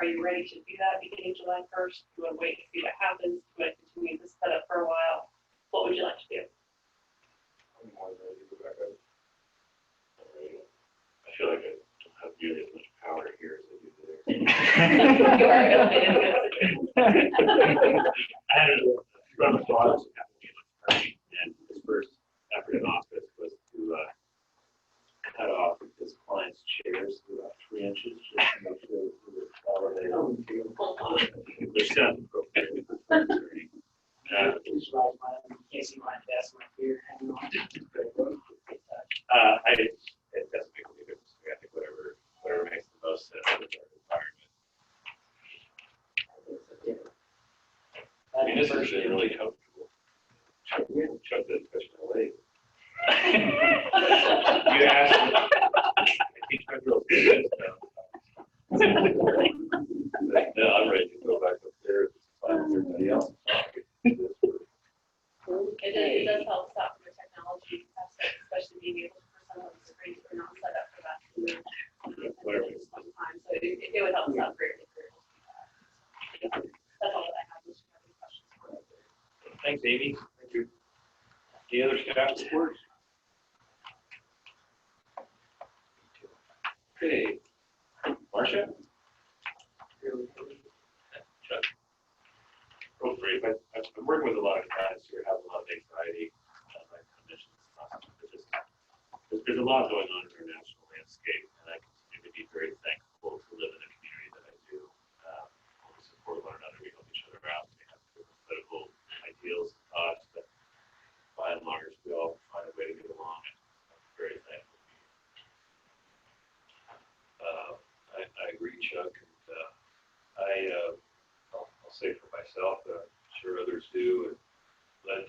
Are you ready to do that beginning July 1st? Do you want to wait to see what happens? Do you want to continue this setup for a while? What would you like to do? I'm more than ready to go back up. I feel like I don't have nearly as much power here as I do there. You are elevated. I had a run of thoughts and his first effort in office was to cut off his client's chairs to about 3 inches just to make sure that we were elevated. Which sounds appropriate. It doesn't make any difference. I think whatever makes the most sense with our environment. I mean, this is really comfortable. Chuck that question away. You asked me. I teach my girls business now. No, I'm ready to go back up there. It's fine with everybody else. It does help stop from the technology aspect, especially being able for some of the screens are not set up for that. Sometimes, so it would help us out greatly. That's all that I have. Unless you have any questions for me. Thanks, Amy. Thank you. Any other staff reports? Okay. Marcia? Chuck. Real brief, I'm working with a lot of guys who have a lot of anxiety. I mentioned this last time, but just, there's a lot going on in our national landscape, and I continue to be very thankful to live in the community that I do. We support one another, we help each other out, we have different political ideals and thoughts, but by and large, we all find a way to get along, and I'm very thankful. I agree, Chuck, and I'll say for myself, I'm sure others do, and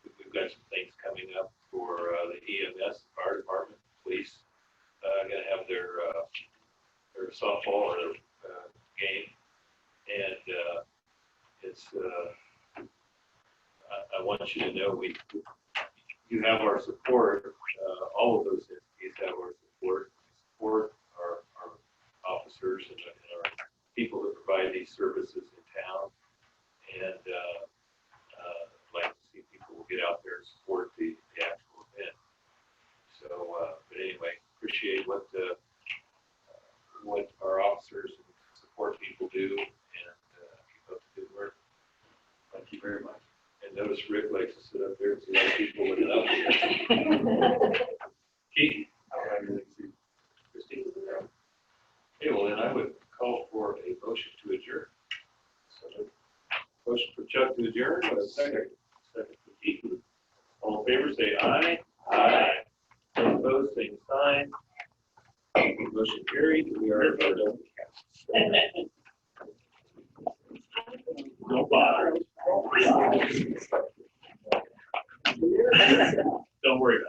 we've got some things coming up for the EMS, fire department, police, gonna have their softball or their game, and it's I want you to know you have our support. All of those entities have our support. We support our officers and our people that provide these services in town, and I'd like to see people will get out there and support the actual event. So, but anyway, appreciate what our officers and support people do, and keep up the good work. Thank you very much. And notice Rick likes to sit up there and see other people looking up. Keith? Christine? Okay, well then I would call for a motion to adjourn. So, motion for Chuck to adjourn, a second. Second for Keith. All in favor, say aye. Aye. Opposed, same sign. Motion carried. We are adjourned. Don't bother. Don't worry about it. Don't worry.